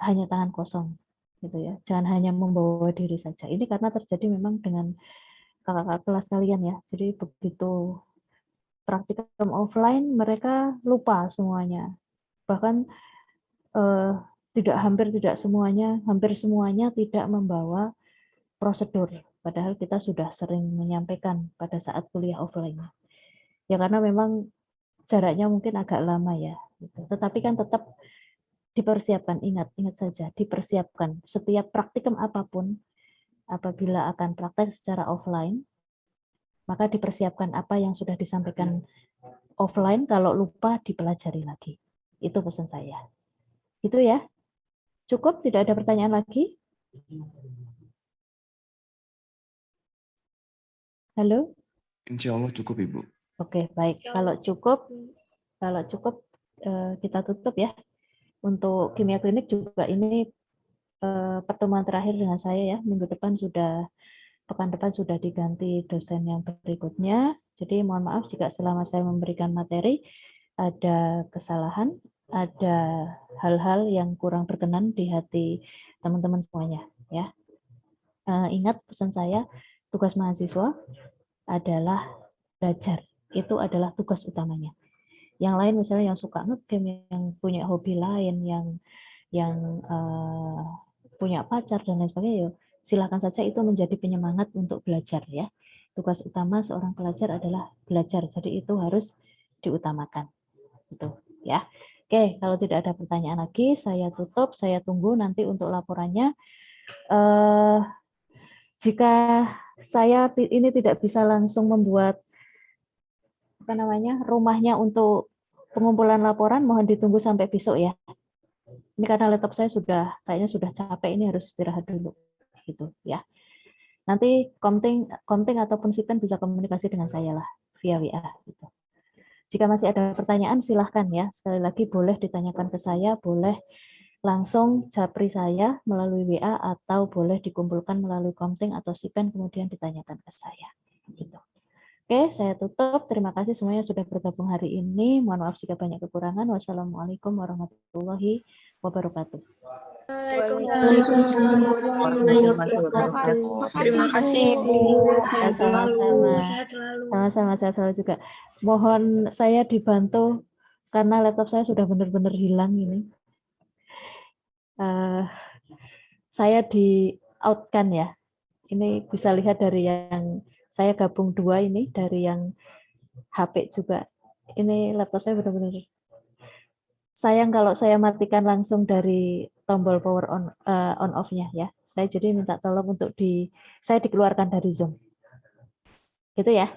hanya tangan kosong gitu ya. Jangan hanya membawa diri saja. Ini karena terjadi memang dengan kakak-kakak kelas kalian ya. Jadi begitu praktikum offline mereka lupa semuanya. Bahkan hampir semuanya tidak membawa prosedur. Padahal kita sudah sering menyampaikan pada saat kuliah offline. Ya karena memang jaraknya mungkin agak lama ya. Gitu. Tetapi kan tetap dipersiapkan, ingat saja, dipersiapkan. Setiap praktikum apapun, apabila akan praktek secara offline, maka dipersiapkan apa yang sudah disampaikan offline, kalau lupa dipelajari lagi. Itu pesan saya. Itu ya. Cukup, tidak ada pertanyaan lagi? Halo? Insya Allah cukup, Ibu. Oke, baik. Kalau cukup kita tutup ya. Untuk kimia klinik juga ini pertemuan terakhir dengan saya ya. Pekan depan sudah diganti dosen yang berikutnya. Jadi mohon maaf jika selama saya memberikan materi ada kesalahan, ada hal-hal yang kurang berkenan di hati teman-teman semuanya ya. Ingat pesan saya, tugas mahasiswa adalah belajar. Itu adalah tugas utamanya. Yang lain misalnya yang suka nge-game, yang punya hobi lain, yang punya pacar dan lain sebagainya, silakan saja, itu menjadi penyemangat untuk belajar ya. Tugas utama seorang pelajar adalah belajar, jadi itu harus diutamakan. Gitu ya. Oke, kalau tidak ada pertanyaan lagi, saya tutup. Saya tunggu nanti untuk laporannya. Jika saya ini tidak bisa langsung membuat rumahnya untuk pengumpulan laporan, mohon ditunggu sampai besok ya. Ini karena laptop saya kayaknya sudah capek, ini harus istirahat dulu gitu ya. Nanti Komting ataupun Sipen bisa komunikasi dengan saya lah via WA gitu. Jika masih ada pertanyaan silahkan ya. Sekali lagi boleh ditanyakan ke saya, boleh langsung japri saya melalui WA, atau boleh dikumpulkan melalui Komting atau Sipen kemudian ditanyakan ke saya gitu. Oke, saya tutup. Terima kasih semuanya sudah bergabung hari ini. Mohon maaf jika banyak kekurangan. Wassalamualaikum warahmatullahi wabarakatuh. Waalaikumsalam warahmatullahi wabarakatuh. Terima kasih, Ibu. Sehat selalu. Sama-sama, saya selalu juga. Mohon saya dibantu karena laptop saya sudah benar-benar hilang ini. Saya di outkan ya. Ini bisa lihat dari yang saya gabung 2 ini, dari yang HP juga. Ini laptop saya benar-benar sayang kalau saya matikan langsung dari tombol power on off-nya ya. Saya jadi minta tolong untuk saya dikeluarkan dari Zoom. Gitu ya.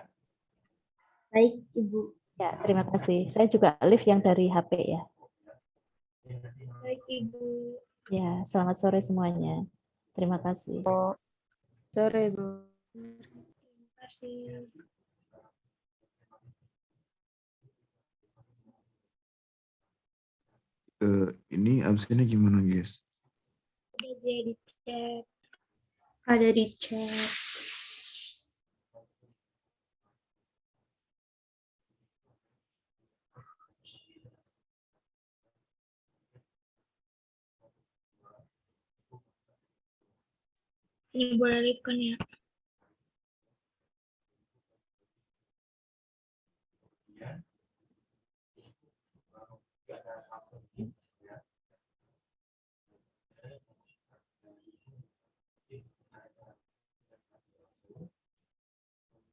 Baik, Ibu. Ya, terima kasih. Saya juga live yang dari HP ya. Baik, Ibu. Ya, selamat sore semuanya. Terima kasih. Sore, Bu. Terima kasih. Ini absennya gimana, guys? Ada di chat. Ini boleh lihat kan ya?